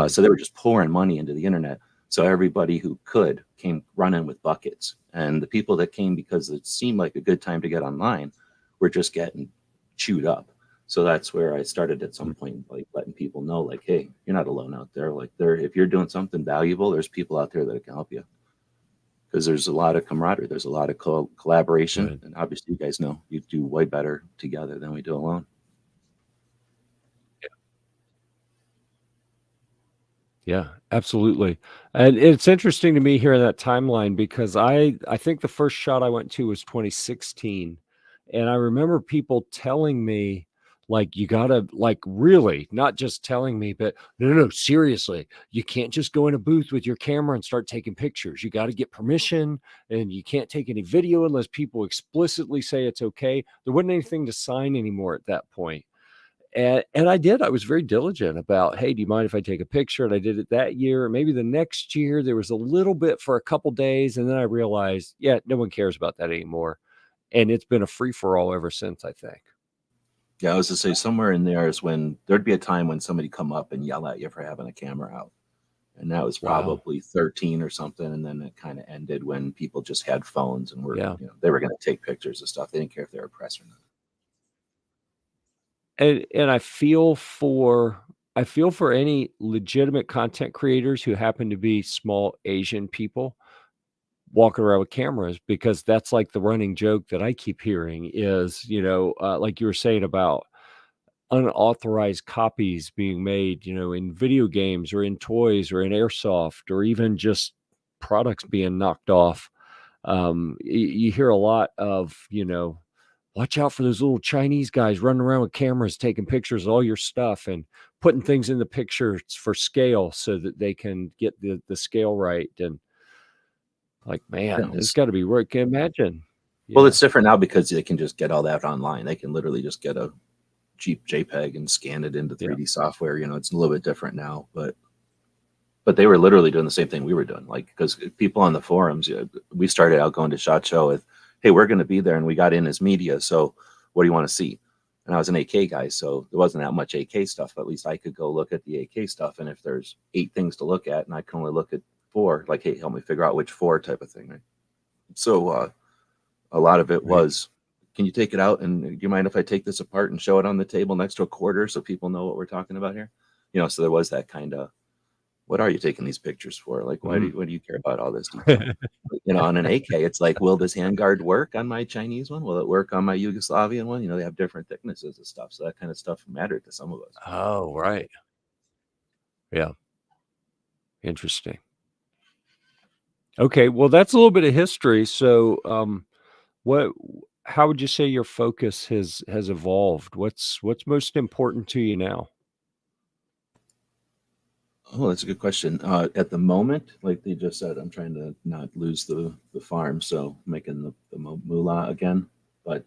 So they were just pouring money into the internet. So everybody who could came running with buckets. And the people that came because it seemed like a good time to get online were just getting chewed up. So that's where I started at some point, like letting people know, like, hey, you're not alone out there. Like, if you're doing something valuable, there's people out there that can help you. Because there's a lot of camaraderie, there's a lot of collaboration. Right. And obviously, you guys know you do way better together than we do alone. Yeah, absolutely. And it's interesting to me hearing that timeline, because I think the first shot I went to was 2016. And I remember people telling me, like, you gotta, like, really, not just telling me, but no, seriously, you can't just go in a booth with your camera and start taking pictures. You got to get permission, and you can't take any video unless people explicitly say it's okay. There wasn't anything to sign anymore at that point. And I did. I was very diligent about, hey, do you mind if I take a picture? And I did it that year. Maybe the next year there was a little bit for a couple days, and then I realized, yeah, no one cares about that anymore. And it's been a free for all ever since, I think. Yeah, I was to say, somewhere in there is when there'd be a time when somebody come up and yell at you for having a camera out. And that was Wow. probably 13 or something. And then it kind of ended when people just had phones and were, Yeah. they were going to take pictures of stuff. They didn't care if they were press or not. And I feel for any legitimate content creators who happen to be small Asian people walking around with cameras, because that's like the running joke that I keep hearing is, like you were saying about unauthorized copies being made, in video games or in toys or in airsoft, or even just products being knocked off. You hear a lot of, watch out for those little Chinese guys running around with cameras, taking pictures of all your stuff and putting things in the pictures for scale so that they can get the scale right. And like, man, it's got to be work. Can imagine. Well, it's different now because they can just get all that online. They can literally just get a cheap JPEG and scan it into 3D software. It's a little bit different now, but they were literally doing the same thing we were doing. Like, because people on the forums, we started out going to SHOT Show with, hey, we're going to be there, and we got in as media, so what do you want to see? And I was an AK guy, so there wasn't that much AK stuff, but at least I could go look at the AK stuff. And if there's 8 things to look at and I can only look at 4, like, hey, help me figure out which 4 type of thing, right? So a lot of it was, can you take it out, and do you mind if I take this apart and show it on the table next to a quarter so people know what we're talking about here? So there was that kind of, what are you taking these pictures for? Like, what do you care about all this detail? On an AK, it's like, will this handguard work on my Chinese one? Will it work on my Yugoslavian one? They have different thicknesses and stuff. So that kind of stuff mattered to some of us. Oh, right. Yeah. Interesting. Okay. Well, that's a little bit of history. So, how would you say your focus has evolved? What's most important to you now? Oh, that's a good question. At the moment, like they just said, I'm trying to not lose the farm, so making the moolah again. But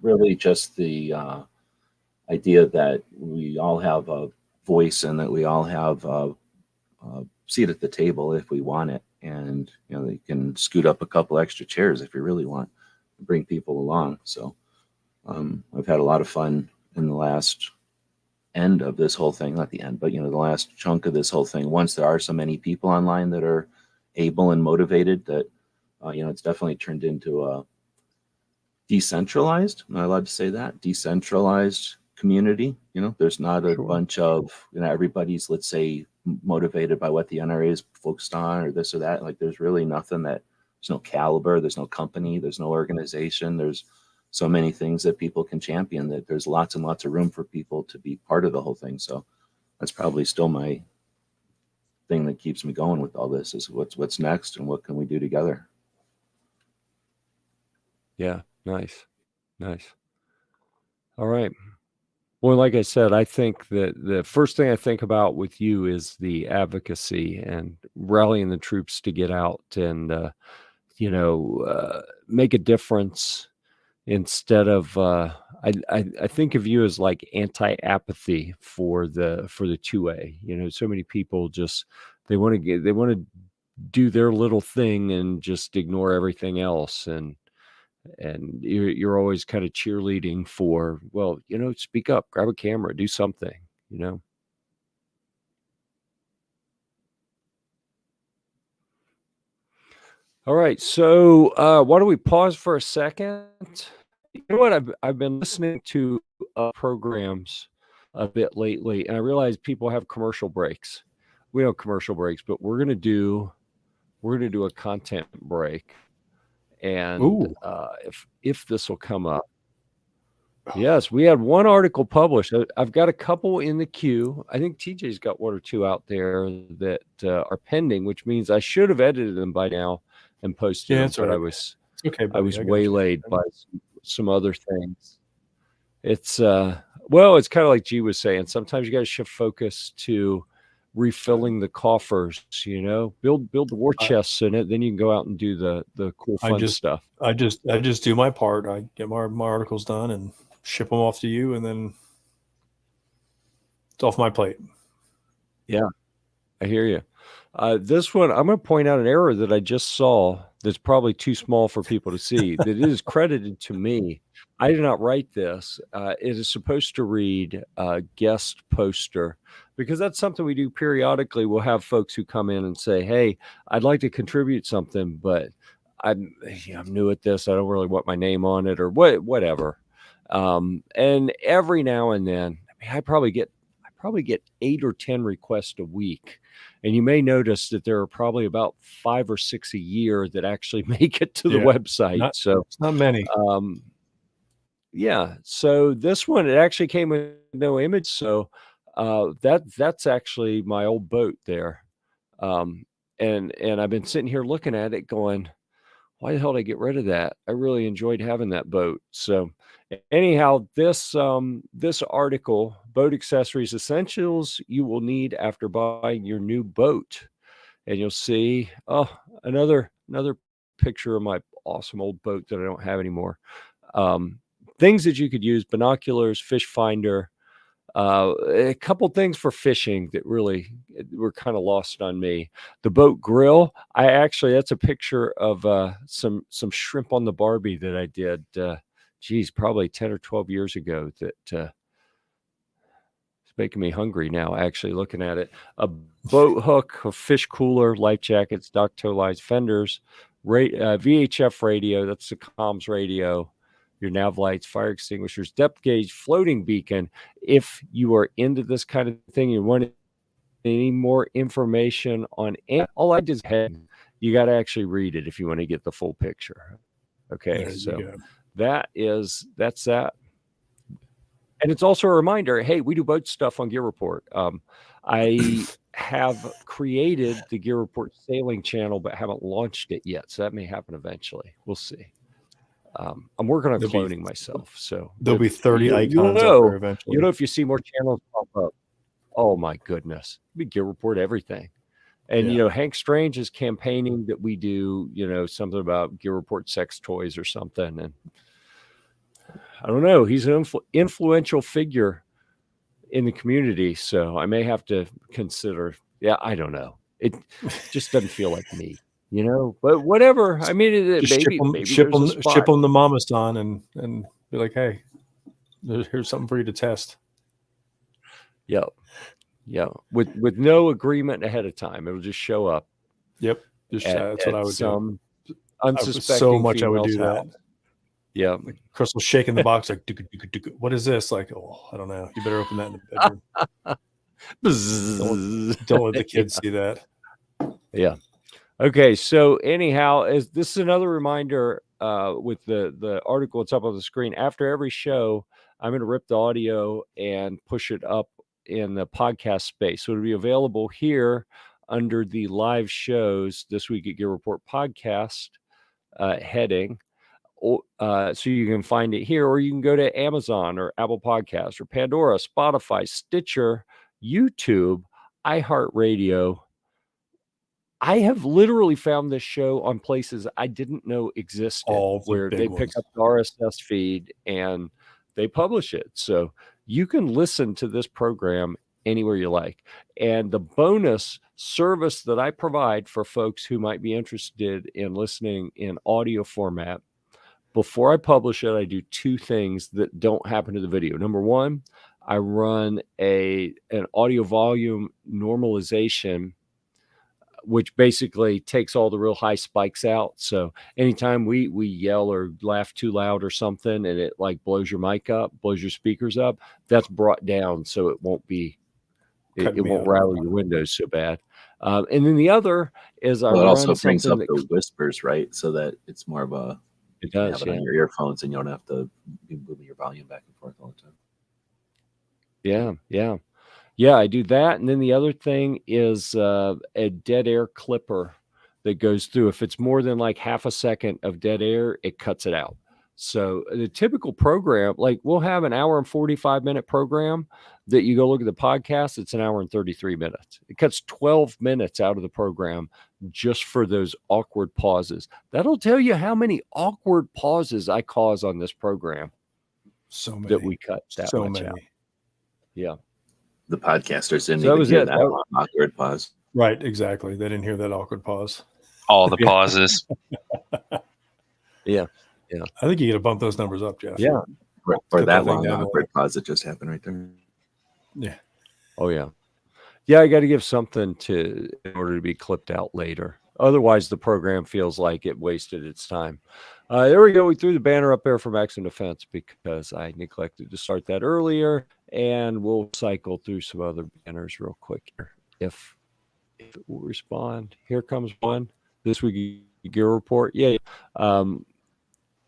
really just the idea that we all have a voice and that we all have a seat at the table if we want it. And, they can scoot up a couple extra chairs if you really want to bring people along. So I've had a lot of fun in the last end of this whole thing, not the end, but the last chunk of this whole thing. Once there are so many people online that are able and motivated, that it's definitely turned into a decentralized, am I allowed to say that, decentralized community. There's not a bunch of everybody's, let's say, motivated by what the NRA is focused on or this or that. Like, there's really nothing, there's no caliber, there's no company, there's no organization, there's so many things that people can champion, that there's lots and lots of room for people to be part of the whole thing. So that's probably still my thing that keeps me going with all this, is what's next and what can we do together. Yeah. Nice. All right. Well, like I said, I think that the first thing I think about with you is the advocacy and rallying the troops to get out and, make a difference, instead of, I think of you as like anti-apathy for the 2A. You know, so many people just they want to do their little thing and just ignore everything else, and you're always kind of cheerleading for, well, you know, speak up, grab a camera, do something, you know. All right, so why don't we pause for a second? You know what? I've been listening to programs a bit lately, and I realize people have commercial breaks. We don't have commercial breaks, but we're gonna do a content break, and Ooh. if this will come up. Yes, we had one article published. I've got a couple in the queue. I think TJ's got one or two out there that are pending, which means I should have edited them by now and posted Yeah, them, it's but all I right. was It's okay, buddy. I got you. waylaid by some other things. It's well, it's kind of like G was saying. Sometimes you got to shift focus to refilling the coffers. You know, build the war chests in it. Then you can go out and do the cool fun stuff. I just do my part. I get my articles done and ship them off to you, and then it's off my plate. Yeah, I hear you. This one, I'm going to point out an error that I just saw that's probably too small for people to see. That it is credited to me. I did not write this. It is supposed to read guest poster, because that's something we do periodically. We'll have folks who come in and say, "Hey, I'd like to contribute something, but I'm new at this. I don't really want my name on it," or whatever. And every now and then, I mean, I probably get 8 or 10 requests a week. And you may notice that there are probably about 5 or 6 a year that actually make it to the website. So it's not many. Yeah. So this one, it actually came with no image. So that's actually my old boat there. And I've been sitting here looking at it going, why the hell did I get rid of that? I really enjoyed having that boat. So anyhow, this article, Boat Accessories Essentials You Will Need After Buying Your New Boat. And you'll see another picture of my awesome old boat that I don't have anymore. Things that you could use: binoculars, fish finder, a couple things for fishing that really were kind of lost on me. The boat grill. That's a picture of some shrimp on the Barbie that I did. Probably 10 or 12 years ago. That it's making me hungry now. Actually, looking at it. A boat hook, a fish cooler, life jackets, dock toe lights, fenders, VHF radio. That's the comms radio. Your nav lights, fire extinguishers, depth gauge, floating beacon. If you are into this kind of thing, you want any more information on it, all I did is you got to actually read it if you want to get the full picture. Okay, so that's that. And it's also a reminder, hey, we do boat stuff on Gear Report. I have created the Gear Report sailing channel, but haven't launched it yet. So that may happen eventually. We'll see. I'm working on cloning myself, so there'll be 30 icons up there eventually. You know, if you see more channels pop up, oh my goodness, we Gear Report everything. And you know, Hank Strange is campaigning that we do, you know, something about Gear Report sex toys or something. And I don't know, he's an influential figure in the community, so I may have to consider. Yeah, I don't know. It just doesn't feel like me. You know, but whatever. I mean, maybe ship them the Mama-san and be like, hey, here's something for you to test. Yep. Yeah. With no agreement ahead of time. It'll just show up. Yep. That's what I would do. Unsuspecting so much I would do that. Yeah. Like Crystal shaking the box like, what is this? Like, oh, I don't know. You better open that in the bedroom. don't let the kids see that. Yeah. Okay, so anyhow, this is another reminder with the article that's up on the screen. After every show, I'm going to rip the audio and push it up in the podcast space. So it'll be available here under the live shows this week at Gear Report podcast heading. So you can find it here, or you can go to Amazon or Apple Podcasts or Pandora, Spotify, Stitcher, YouTube, iHeartRadio. I have literally found this show on places I didn't know existed, where they pick up the RSS feed and they publish it. So you can listen to this program anywhere you like. And the bonus service that I provide for folks who might be interested in listening in audio format, before I publish it, I do two things that don't happen to the video. Number one, I run an audio volume normalization, which basically takes all the real high spikes out. So anytime we yell or laugh too loud or something, and it like blows your mic up, blows your speakers up, that's brought down so it won't be, it won't rattle your windows so bad. And then the other is I Well, it run also brings up something the whispers, right? So that it's more of a, it you does, have it on your earphones and you don't have to be moving your volume back and forth all the time. Yeah, I do that. And then the other thing is a dead air clipper that goes through. If it's more than like half a second of dead air, it cuts it out. So the typical program, like we'll have an hour and 45-minute program that you go look at the podcast, it's an hour and 33 minutes. It cuts 12 minutes out of the program just for those awkward pauses. That'll tell you how many awkward pauses I cause on this program. So many. That we cut that so much many. out. Yeah. The podcasters didn't So that even was hear it. that awkward pause. Right, exactly. They didn't hear that awkward pause. All the pauses. Yeah. I think you got to bump those numbers up, Jeff. Yeah. Or Cut that that thing long down to awkward pause that just happened right there. Yeah. Oh, yeah. Yeah, I got to give something in order to be clipped out later. Otherwise, the program feels like it wasted its time. There we go. We threw the banner up there for Maximum Defense because I neglected to start that earlier. And we'll cycle through some other banners real quick here. If it will respond. Here comes one. This week gear report. Yeah.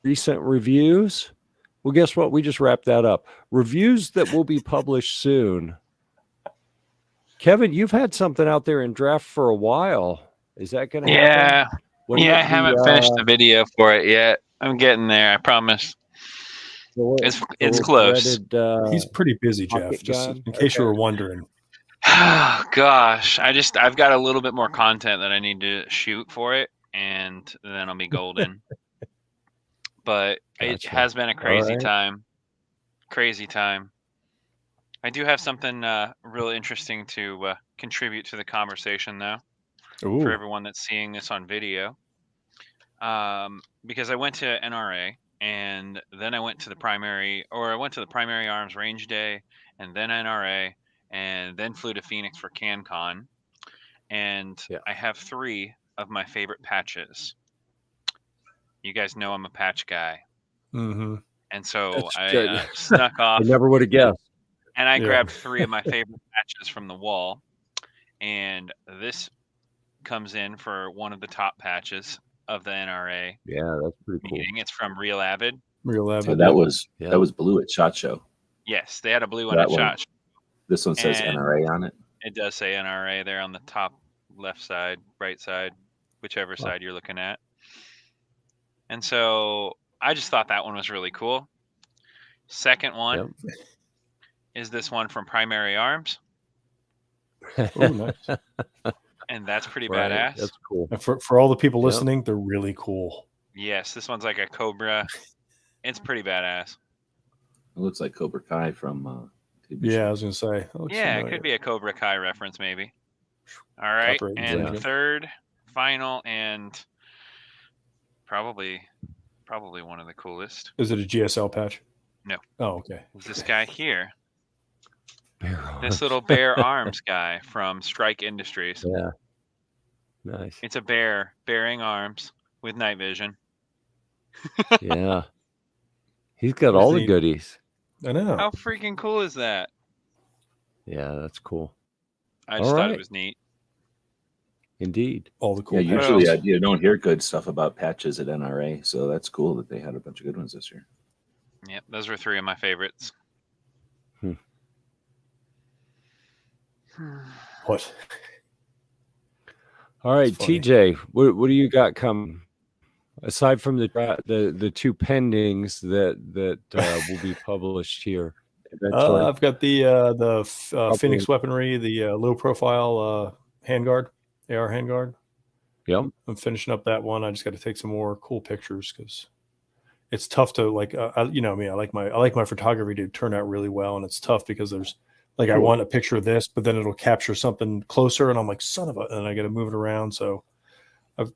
Recent reviews. Well, guess what? We just wrapped that up. Reviews that will be published soon. Kevin, you've had something out there in draft for a while. Is that going to happen? I haven't finished the video for it yet. I'm getting there. I promise. It's close. He's pretty busy, Jeff. Just in case you were wondering. Oh gosh, I've got a little bit more content that I need to shoot for it, and then I'll be golden. But it has been a crazy time. Crazy time. I do have something really interesting to contribute to the conversation, though, for everyone that's seeing this on video. Because I went to NRA, and then I went to the primary arms range day, and then NRA, and then flew to Phoenix for CanCon. And I have 3 of my favorite patches. You guys know I'm a patch guy. Mm-hmm. And so I snuck off. I never would have guessed. And I grabbed 3 of my favorite patches from the wall. And this comes in for one of the top patches of the NRA. Yeah, that's pretty cool. Meeting. It's from Real Avid. Real Avid. So that was blue at SHOT Show. Yes, they had a blue one at SHOT Show. This one says NRA on it. It does say NRA there on the top left side, right side, whichever side you're looking at. And so I just thought that one was really cool. Second one is this one from Primary Arms. Oh, nice. And that's pretty badass. That's cool. And for all the people listening, they're really cool. Yes, this one's like a Cobra. It's pretty badass. It looks like Cobra Kai from I was going to say. It could be a Cobra Kai reference, maybe. All right. And third, final, and probably one of the coolest. Is it a GSL patch? No. Oh, okay. This guy here. This little bear arms guy from Strike Industries. Yeah. Nice. It's a bear bearing arms with night vision. Yeah. He's got all the goodies. I know. How freaking cool is that? Yeah, that's cool. I just thought it was neat. Indeed. All the cool. Yeah, usually you don't hear good stuff about patches at NRA, so that's cool that they had a bunch of good ones this year. Yep, those were 3 of my favorites. What? All right, TJ, what do you got coming? Aside from the 2 pendings that will be published here. I've got the Phoenix Weaponry, the low profile handguard, AR handguard. Yep. I'm finishing up that one. I just got to take some more cool pictures because it's tough to like, you know me, I like my photography to turn out really well. And it's tough because there's like, I want a picture of this, but then it'll capture something closer. And I'm like, son of a, and I got to move it around. So I've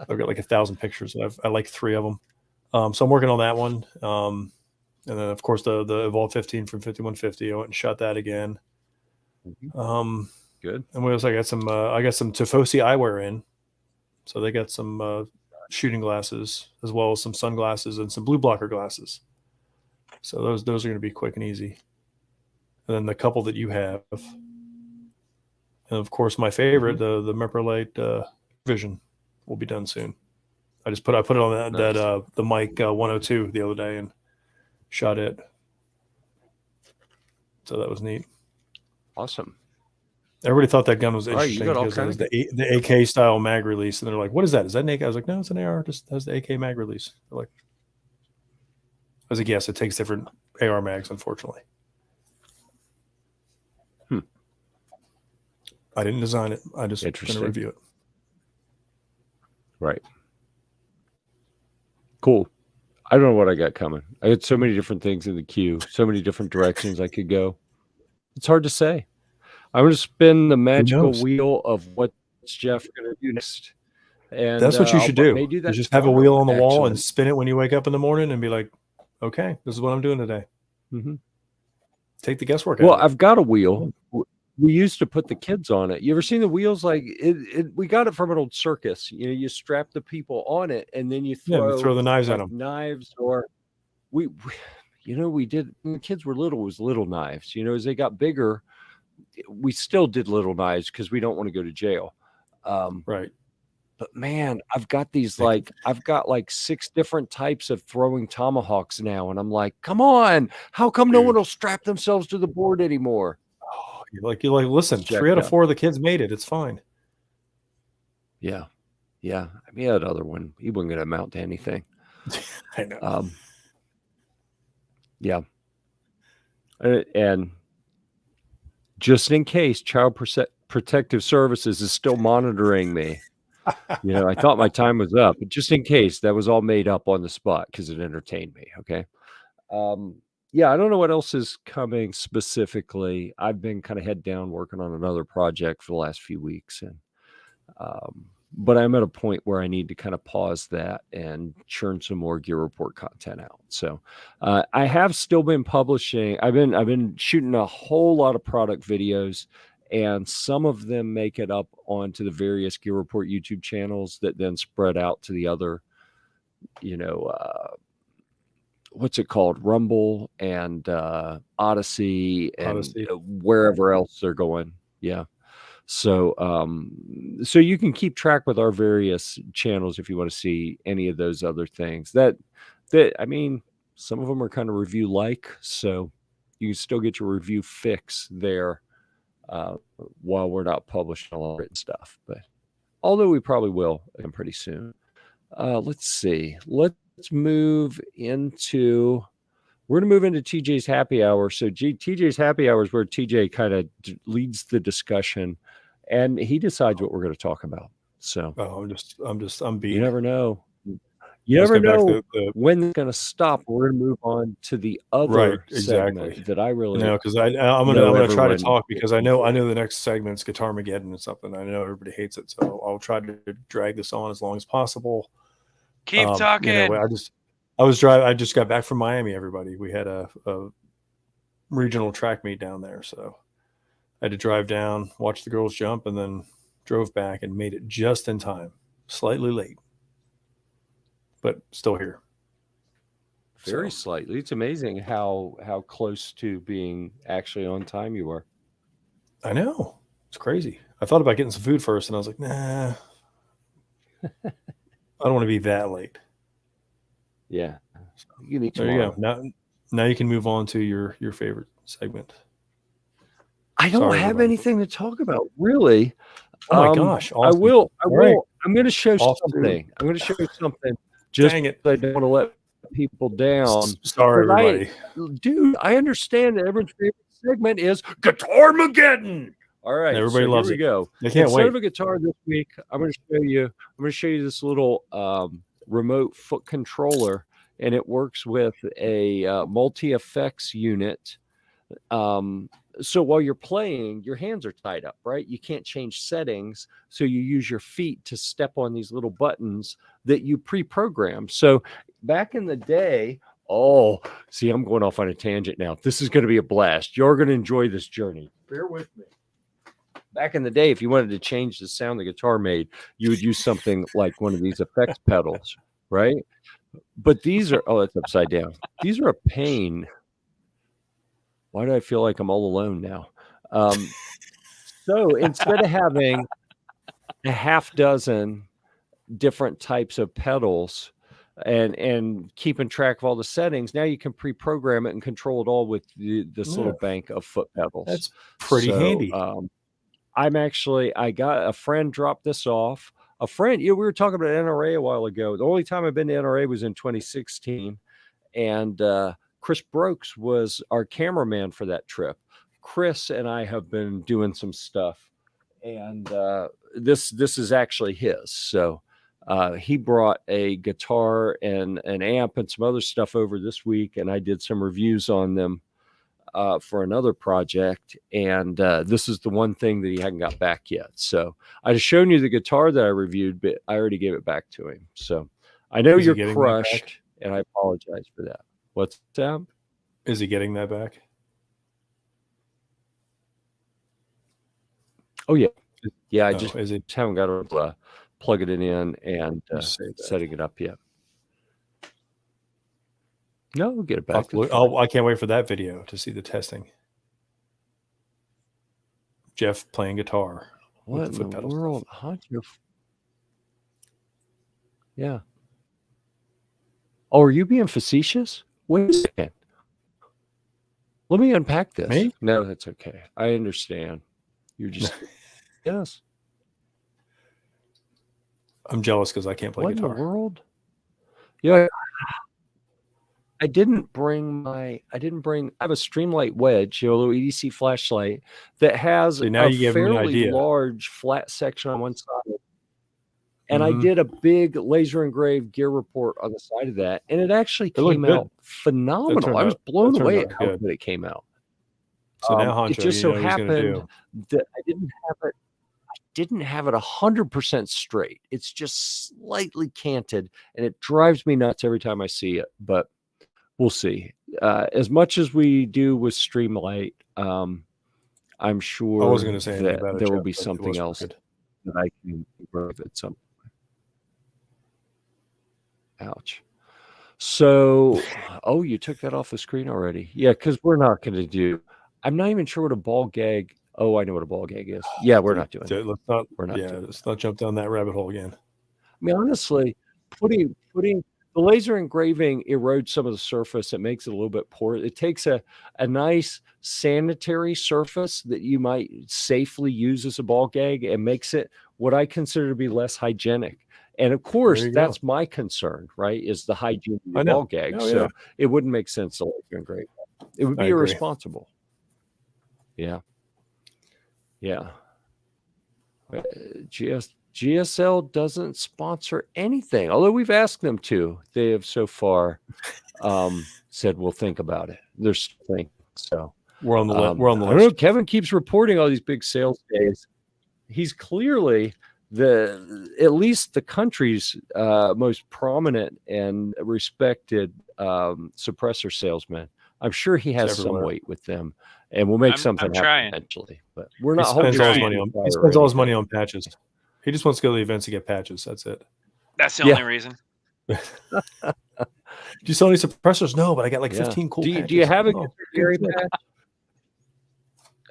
got like 1,000 pictures. I like 3 of them. So I'm working on that one. And then of course the Evolve 15 from 5150. I went and shot that again. Good. And what else? I got some Tifosi eyewear in. So they got some shooting glasses as well as some sunglasses and some blue blocker glasses. So those are going to be quick and easy. And then the couple that you have, and of course my favorite, the Meprolite Vision, will be done soon. I put it on the mic 102 the other day and shot it. So that was neat. Awesome. Everybody thought that gun was interesting right, because it was the AK style mag release, and they're like, "What is that? Is that an AK?" I was like, "No, it's an AR. Just has the AK mag release." They're like, I was like, "Yes, it takes different AR mags, unfortunately." I didn't design it. I just going to review it. Right. Cool. I don't know what I got coming. I had so many different things in the queue, so many different directions I could go. It's hard to say. I'm going to spin the magical wheel of what's Jeff going to do next. And that's what you should do. May do that just have a wheel on the wall and Excellent. spin it when you wake up in the morning and be like, okay, this is what I'm doing today. Mm-hmm. Take the guesswork out. Well, I've got a wheel. We used to put the kids on it. You ever seen the wheels? Like we got it from an old circus. You know, you strap the people on it and then you throw the knives at them. Knives, or we did when the kids were little, it was little knives. You know, as they got bigger, we still did little knives because we don't want to go to jail. Right. But man, I've got 6 different types of throwing tomahawks now. And I'm like, come on, how come no one will strap themselves to the board anymore? Oh, you're like, listen, 3 out of 4 of the kids made it. It's fine. Yeah. Yeah. I mean, that other one, he wasn't going to amount to anything. I know. Yeah. And just in case Child Protective Services is still monitoring me, you know, I thought my time was up, but just in case, that was all made up on the spot because it entertained me. Okay. Yeah, I don't know what else is coming specifically. I've been kind of head down working on another project for the last few weeks, and but I'm at a point where I need to kind of pause that and churn some more Gear Report content out. So I have still been publishing. I've been shooting a whole lot of product videos, and some of them make it up onto the various Gear Report YouTube channels that then spread out to the other, what's it called? Rumble and Odyssey and wherever else they're going. Yeah. So you can keep track with our various channels if you want to see any of those other things that I mean, some of them are kind of review like, so you can still get your review fix there while we're not publishing all written stuff. But although we probably will pretty soon. Let's see. Let's move into. We're going to move into TJ's Happy Hour. So TJ's Happy Hour is where TJ kind of leads the discussion, and he decides what we're going to talk about. So I'm beat. You never know. You never know when it's going to stop. We're going to move on to the other segment that I really know, because I'm going to try to talk because I know the next segment's Guitarmageddon and something. I know everybody hates it, so I'll try to drag this on as long as possible. Keep talking. I just got back from Miami, everybody. We had a regional track meet down there. So I had to drive down, watch the girls jump, and then drove back and made it just in time. Slightly late, but still here. Very slightly. It's amazing how close to being actually on time you were. I know. It's crazy. I thought about getting some food first, and I was like, nah. I don't want to be that late. Yeah. You go. Now you can move on to your favorite segment. I don't have anything to talk about, really. Oh my gosh. Awesome. I will. Right. I'm going to show something. I'm going to show you something. Dang it. I don't want to let people down. Sorry, everybody. Dude, I understand that everyone's favorite segment is Guitarmageddon. All right, everybody loves it. Here we go. They can't wait. Instead of a guitar this week, I'm going to show you this little remote foot controller, and it works with a multi-effects unit. So while you're playing, your hands are tied up, right? You can't change settings. So you use your feet to step on these little buttons that you pre-program. So back in the day, oh, see, I'm going off on a tangent now. This is going to be a blast. You're going to enjoy this journey. Bear with me. Back in the day, if you wanted to change the sound the guitar made, you would use something like one of these effects pedals, right? But these are, oh, it's upside down. These are a pain. Why do I feel like I'm all alone now? So instead of having a half dozen different types of pedals and keeping track of all the settings, now you can pre-program it and control it all with this little bank of foot pedals. That's pretty handy. I got a friend dropped this off. A friend, we were talking about NRA a while ago. The only time I've been to NRA was in 2016. And Chris Brooks was our cameraman for that trip. Chris and I have been doing some stuff, and this is actually his. So he brought a guitar and an amp and some other stuff over this week, and I did some reviews on them for another project. And this is the one thing that he hadn't got back yet. So I'd shown you the guitar that I reviewed, but I already gave it back to him. So I know you're crushed, and I apologize for that. What's that? Is he getting that back? Oh, yeah. Yeah, I just haven't got to plug it in and setting it up yet. No, we'll get it back. I can't wait for that video to see the testing. Jeff playing guitar. What in the world? Yeah. Oh, are you being facetious? Wait a second. Let me unpack this. Me? No, that's okay. I understand. You're just yes. I'm jealous because I can't play guitar. What in the world? Yeah. I have a Streamlight Wedge, a little EDC flashlight that has a fairly large flat section on one side. And I did a big laser engraved gear report on the side of that, and it actually came out phenomenal. I was blown away at how good it came out. So now, Honcho, it just so happened that I didn't have it 100% straight. It's just slightly canted, and it drives me nuts every time I see it. But we'll see. As much as we do with Streamlight, I'm sure I wasn't going to say that there will be something else that I can improve at some point. Ouch. So, you took that off the screen already. Yeah, because we're not going to do. I'm not even sure what a ball gag. Oh, I know what a ball gag is. Yeah, we're not doing it. Let's not jump down that rabbit hole again. I mean, honestly, putting the laser engraving erodes some of the surface. It makes it a little bit porous. It takes a nice sanitary surface that you might safely use as a ball gag and makes it what I consider to be less hygienic. And of course, that's my concern, right? Is the hygiene of the ball gag. So it wouldn't make sense to laser engrave. It would be irresponsible. Yeah. Yeah. GSL doesn't sponsor anything, although we've asked them to. They have so far said we'll think about it. They're thinking. So we're on the list. I don't know. Kevin keeps reporting all these big sales days. He's clearly at least the country's most prominent and respected suppressor salesman. I'm sure he has some weight with them, and we'll make something happen eventually. But we're not. He spends all his money on patches. He just wants to go to the events to get patches. That's it. That's the only reason. Do you sell any suppressors? No, but I got like 15 cool patches. Do you have a Gizzard Gary patch?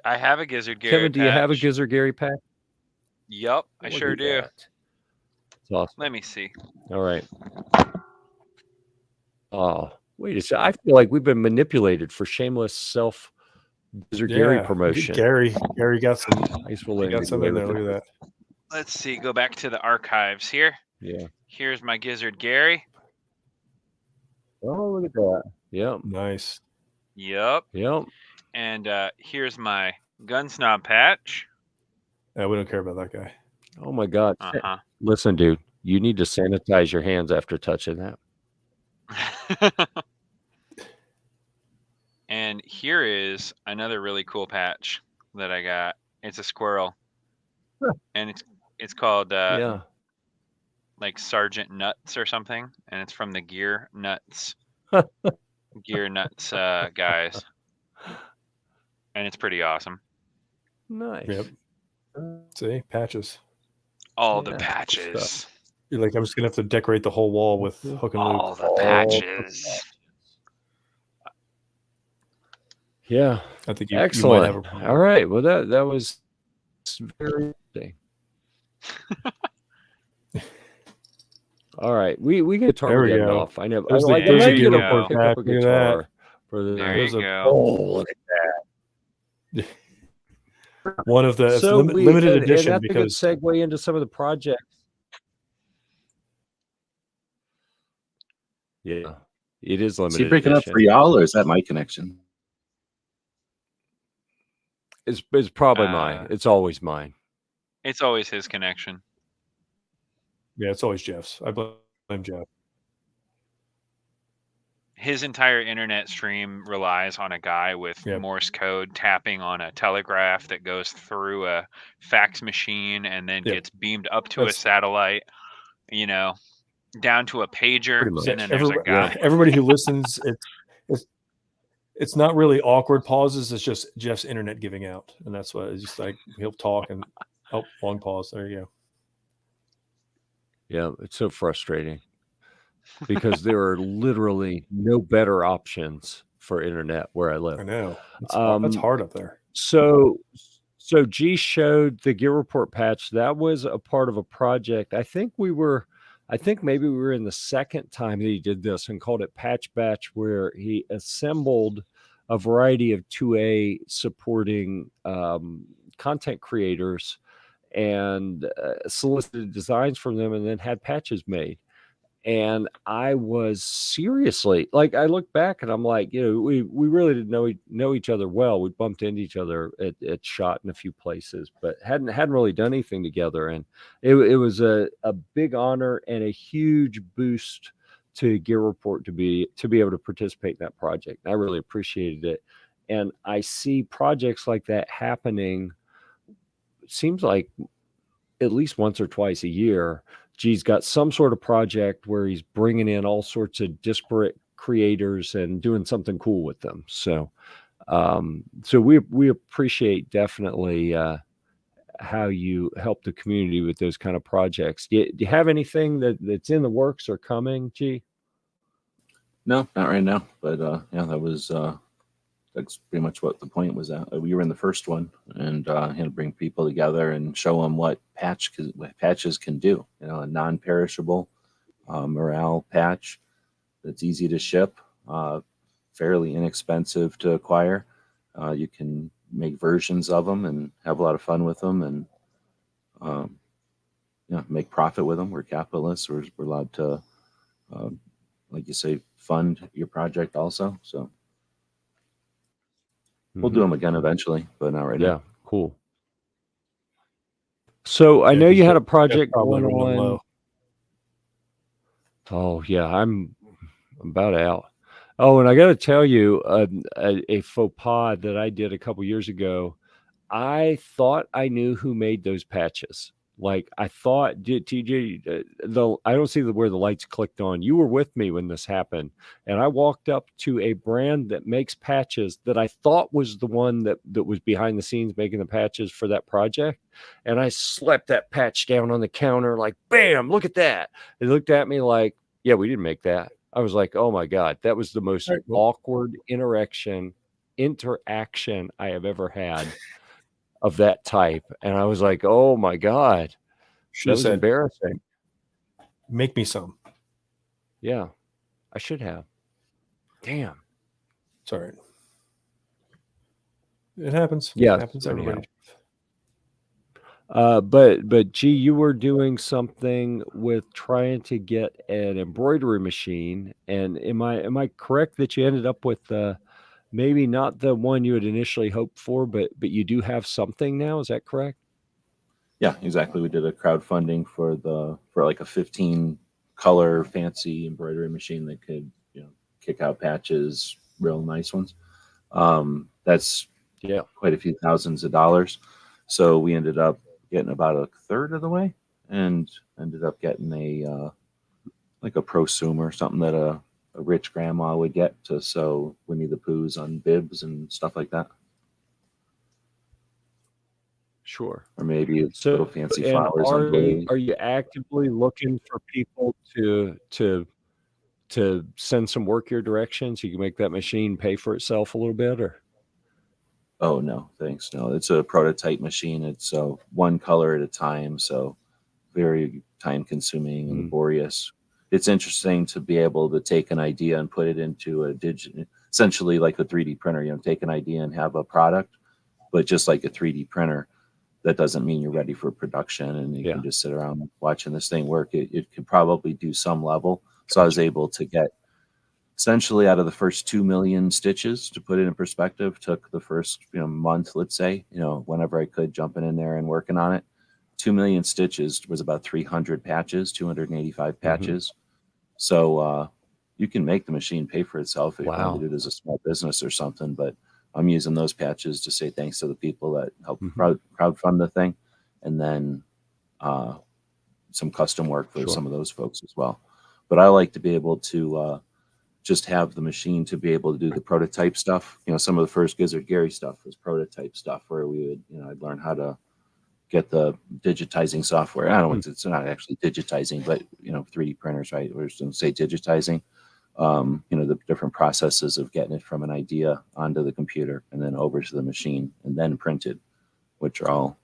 I have a Gizzard Gary Kevin, do you have a Gizzard Gary patch? Yup, I sure do. That's awesome. Let me see. All right. Oh, wait a second. I feel like we've been manipulated for shameless Gizzard Gary promotion. Gary got some. Got some in there. Look at that. Let's see. Go back to the archives here. Yeah. Here's my Gizzard Gary. Oh, look at that. Yep. Nice. Yep. And here's my Gun Snob patch. Yeah, we don't care about that guy. Oh my God. Listen, dude, you need to sanitize your hands after touching that. And here is another really cool patch that I got. It's a squirrel, and it's called Yeah. like Sergeant Nuts or something, and it's from the Gear Nuts guys, and it's pretty awesome. Nice. Yep. See, patches. All the Yeah, good patches, stuff. You're like, I'm just gonna have to decorate the whole wall with hook and all loop. the patches. Yeah. I think you might Excellent. have a problem. All right. Well, that was very interesting. All right. We get There we targeted go. off. I know. There's I the might Gear get a Report pick patch. up a Look at guitar for the. There There's you a- go. Oh, look at that. One of the So limited and edition that's a good because segue into some of the projects. Yeah, it is Is he limited breaking up edition. for y'all, or is that my connection? It's probably mine. It's always mine. It's always his connection. yeah, it's always Jeff's. I blame Jeff. His entire internet stream relies on a guy with Yep. Morse code tapping on a telegraph that goes through a fax machine and then Yep. gets beamed up to That's- a satellite, down to a pager, Pretty much. and then there's a guy. Everybody who listens, it's not really awkward pauses. It's just Jeff's internet giving out, and that's what it's just like he'll talk and long pause. There you go. Yeah, it's so frustrating because there are literally no better options for internet where I live. I know that's hard up there. So G showed the Gear Report patch. That was a part of a project. I think maybe we were in the second time that he did this and called it Patch Batch, where he assembled a variety of 2A supporting content creators and solicited designs from them and then had patches made. And I was seriously like, I look back and I'm like, we really didn't know each other well. We bumped into each other at SHOT in a few places, but hadn't really done anything together. And it was a big honor and a huge boost to Gear Report to be able to participate in that project. I really appreciated it. And I see projects like that happening. It seems like at least once or twice a year. G's got some sort of project where he's bringing in all sorts of disparate creators and doing something cool with them. So, so we appreciate definitely how you help the community with those kind of projects. Do you have anything that's in the works or coming, G? No, not right now. But yeah, that's pretty much what the point was at. We were in the first one, and had to bring people together and show them what patches can do. A non-perishable morale patch that's easy to ship, fairly inexpensive to acquire. You can make versions of them and have a lot of fun with them, and make profit with them. We're capitalists. We're allowed to, like you say, fund your project also. So. We'll do them again eventually, but not right now. Yeah, cool. So I know you had a project going on. Low. Oh yeah, I'm about out. Oh, and I got to tell you, a faux pas that I did a couple years ago. I thought I knew who made those patches. Like I thought, TJ, I don't see where the lights clicked on. You were with me when this happened, and I walked up to a brand that makes patches that I thought was the one that was behind the scenes making the patches for that project, and I slapped that patch down on the counter like, bam! Look at that. They looked at me like, yeah, we didn't make that. I was like, oh my god, that was the most awkward interaction I have ever had. Of that type, and I was like, "Oh my god, that was embarrassing." Make me some. Yeah, I should have. Damn, it's all right. It happens. Yeah, it happens. Everybody. But G, you were doing something with trying to get an embroidery machine, and am I correct that you ended up with maybe not the one you had initially hoped for, but you do have something now? Is that correct? Yeah, exactly. We did a crowdfunding for like a 15 color fancy embroidery machine that could, kick out patches, real nice ones. That's quite a few thousands of dollars. So we ended up getting about a third of the way, and ended up getting a like a prosumer, something that a rich grandma would get to sew Winnie the Poohs on bibs and stuff like that. Sure. Or maybe little fancy and flowers on blades. are you actively looking for people to send some work your direction so you can make that machine pay for itself a little bit? Or Oh no, thanks. No, it's a prototype machine. It's one color at a time, so very time consuming and laborious. It's interesting to be able to take an idea and put it into a essentially like a 3D printer. Take an idea and have a product, but just like a 3D printer, that doesn't mean you're ready for production and you can just sit around watching this thing work. It could probably do some level. So I was able to get essentially out of the first 2 million stitches, to put it in perspective, took the first month, let's say, whenever I could, jumping in there and working on it. 2 million stitches was about 300 patches, 285 patches. So you can make the machine pay for itself if you wanted it as a small business or something. But I'm using those patches to say thanks to the people that helped crowdfund the thing, and then some custom work for some of those folks as well. But I like to be able to just have the machine to be able to do the prototype stuff. Some of the first Gizzard Gary stuff was prototype stuff where we would, I'd learn how to get the digitizing software. I don't know, it's not actually digitizing, but 3D printers, right? We're just going to say digitizing. The different processes of getting it from an idea onto the computer and then over to the machine and then printed, which are all,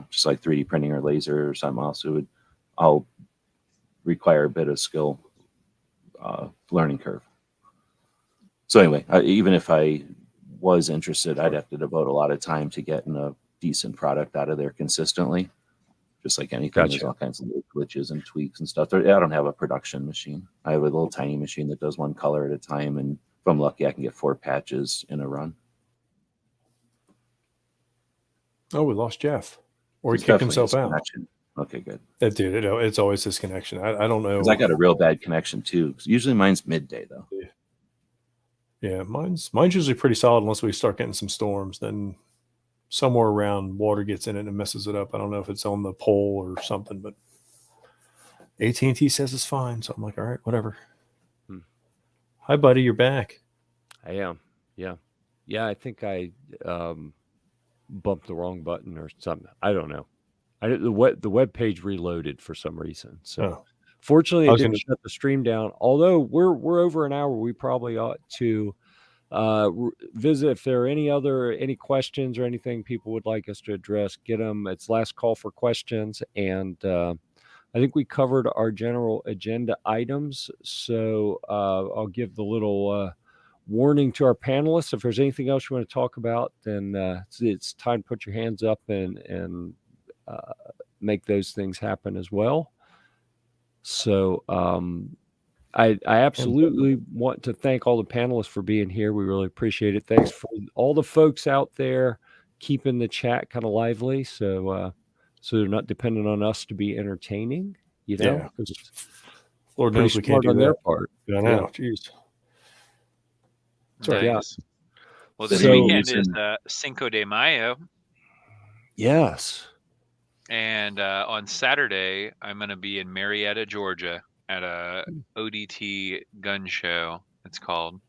just like 3D printing or laser or something else. It would all require a bit of skill, learning curve. So anyway, even if I was interested, I'd have to devote a lot of time to getting a decent product out of there consistently. Just like anything, there's all kinds of little glitches and tweaks and stuff. I don't have a production machine. I have a little tiny machine that does one color at a time, and if I'm lucky, I can get 4 patches in a run. Oh, we lost Jeff, or he kicked himself out. Okay, good. Dude, it's always this connection. I don't know. Because I got a real bad connection too. Usually mine's midday though. Yeah, mine's usually pretty solid unless we start getting some storms. Then somewhere around water gets in it and messes it up. I don't know if it's on the pole or something, but AT&T says it's fine. So I'm like, all right, whatever. Hi, buddy. You're back. I am. Yeah. I think I bumped the wrong button or something. I don't know. The web page reloaded for some reason. So fortunately, it didn't shut the stream down. Although we're over an hour, we probably ought to visit if there are any questions or anything people would like us to address. Get them. It's last call for questions, and I think we covered our general agenda items. So I'll give the little warning to our panelists. If there's anything else you want to talk about, then it's time to put your hands up and make those things happen as well. So I absolutely want to thank all the panelists for being here. We really appreciate it. Thanks for all the folks out there keeping the chat kind of lively. So they're not dependent on us to be entertaining, Yeah. Lord knows we can't do on that. their part. I know. Jeez. That's right. Yeah. Well, this weekend is Cinco de Mayo. Yes. And on Saturday, I'm going to be in Marietta, Georgia, at a ODT gun show. It's called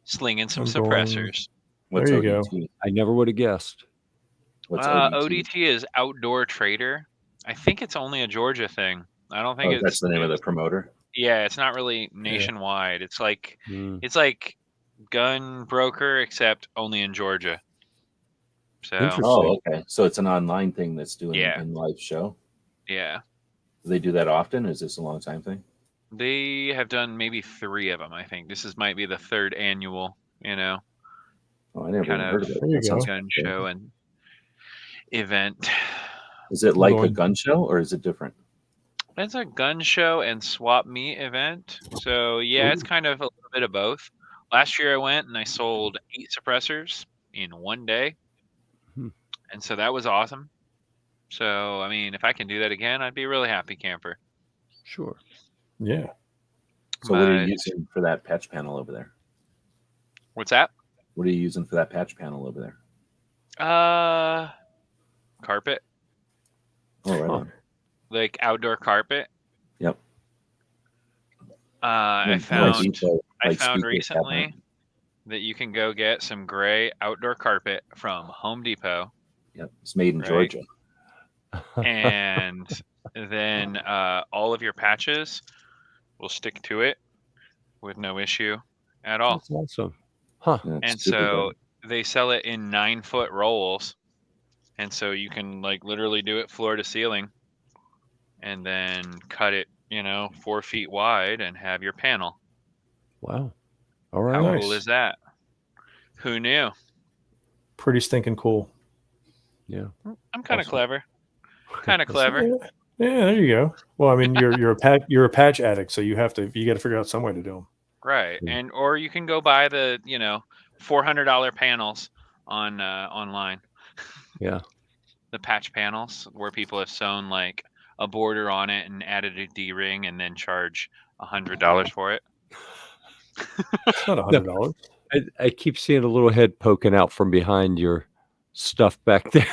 Slinging Some Suppressors. There you go. I never would have guessed. What's ODT? ODT is Outdoor Trader. I think it's only a Georgia thing. I don't think that's the name of the promoter. Yeah, it's not really nationwide. It's like Gun Broker, except only in Georgia. So, okay. So it's an online thing that's doing in live show. Yeah. Do they do that often? Is this a long time thing? They have done maybe 3 of them. I think this might be the 3rd annual. Oh, I never even heard of it. There you go. Gun show and event. Is it like a gun show or is it different? It's a gun show and swap meet event. So it's kind of a little bit of both. Last year I went and I sold 8 suppressors in one day. And so that was awesome. So, I mean, if I can do that again, I'd be a really happy camper. Sure. Yeah. So what are you But- using for that patch panel over there? What's that? What are you using for that patch panel over there? Carpet, Oh, right Huh. on. like outdoor carpet. Yep. I Like found Depot, like speaker recently cabinet. that you can go get some gray outdoor carpet from Home Depot, Yep. It's made in Right. Georgia. and then all of your patches will stick to it with no issue at all. That's awesome. Huh. Yeah, it's And super so good. they sell it in 9-foot rolls, and so you can like literally do it floor to ceiling, and then cut it, 4 feet wide, and have your panel. Wow. All right. How Nice. cool is that? Who knew? Pretty stinking cool. Yeah. I'm kind of Awesome. clever. Kind of clever. Yeah, there you go. Well, I mean, you're a patch addict, so you got to figure out some way to do them. Right. Yeah. And or you can go buy the, $400 panels on online. Yeah. The patch panels where people have sewn like a border on it and added a D-ring and then charge $100 for it. It's not $100. I keep seeing a little head poking out from behind your stuff back there.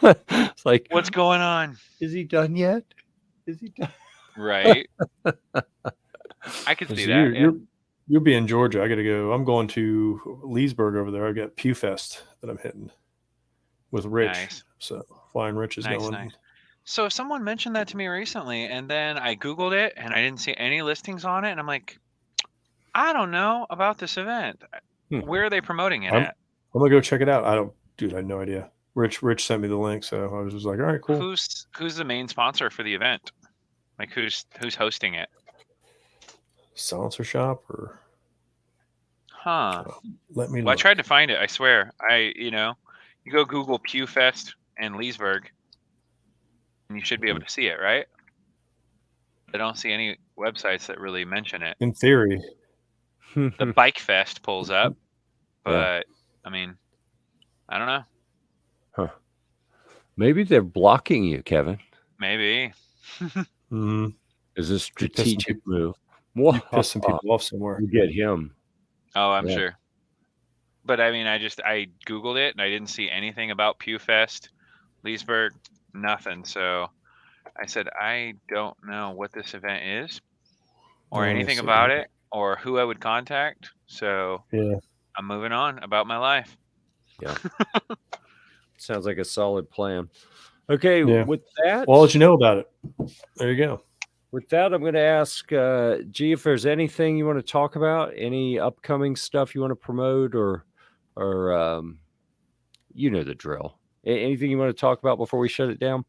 It's like, What's going on? is he done yet? Is he done? Right. I could So see that. Yeah. you'll be in Georgia. I got to go. I'm going to Leesburg over there. I got Pew Fest that I'm hitting with Rich. Nice. So Flying Rich is Nice, going. nice. So someone mentioned that to me recently, and then I Googled it and I didn't see any listings on it, and I'm like, I don't know about this event. Where are they promoting it at? I'm gonna go check it out. I had no idea. Rich sent me the link, so I was just like, all right, cool. Who's the main sponsor for the event? Like who's hosting it? Silencer Shop or Huh. let me Well, I look. tried to find it. I swear. You go Google Pew Fest and Leesburg, and you should be able to see it, right? I don't see any websites that really mention it. In theory, The Bike Fest pulls up, but Yeah. I mean, I don't know. Maybe they're blocking you, Kevin. Maybe. Is a some strategic move. you piss some people off somewhere. You get him. Oh, I'm Yeah. sure. But I mean, I Googled it and I didn't see anything about Pew Fest, Leesburg, nothing. So I said, I don't know what this event is or Let me anything see. about it or who I would contact. So Yeah. I'm moving on about my life. Sounds like a solid plan. Okay, Yeah. with that, Well, I'll let you know about it. There you go. with that, I'm going to ask G if there's anything you want to talk about, any upcoming stuff you want to promote, or you know the drill. Anything you want to talk about before we shut it down?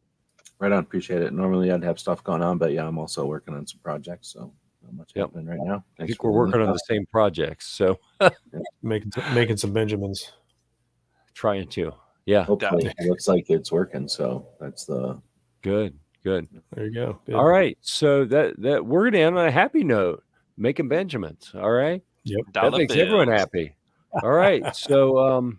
Right on. Appreciate it. Normally I'd have stuff going on, but yeah, I'm also working on some projects, so not much Yep. happening right now. I think we're working on the same projects, so Making some Benjamins. trying to. Yeah, Hopefully, it looks like it's working. So that's the good. There you go. Good. All right, so that we're going to end on a happy note, making Benjamins. All right. Yep. That Dollar makes everyone bills. happy. All right. So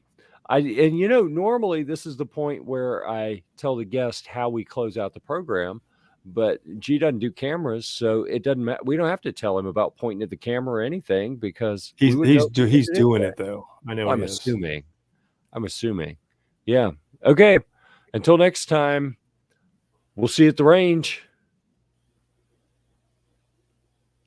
normally this is the point where I tell the guest how we close out the program, but G doesn't do cameras, so it doesn't matter. We don't have to tell him about pointing at the camera or anything because we would know if he he's did doing anyway. it though. I know I'm he is. assuming. Yeah. Okay. Until next time, we'll see you at the range.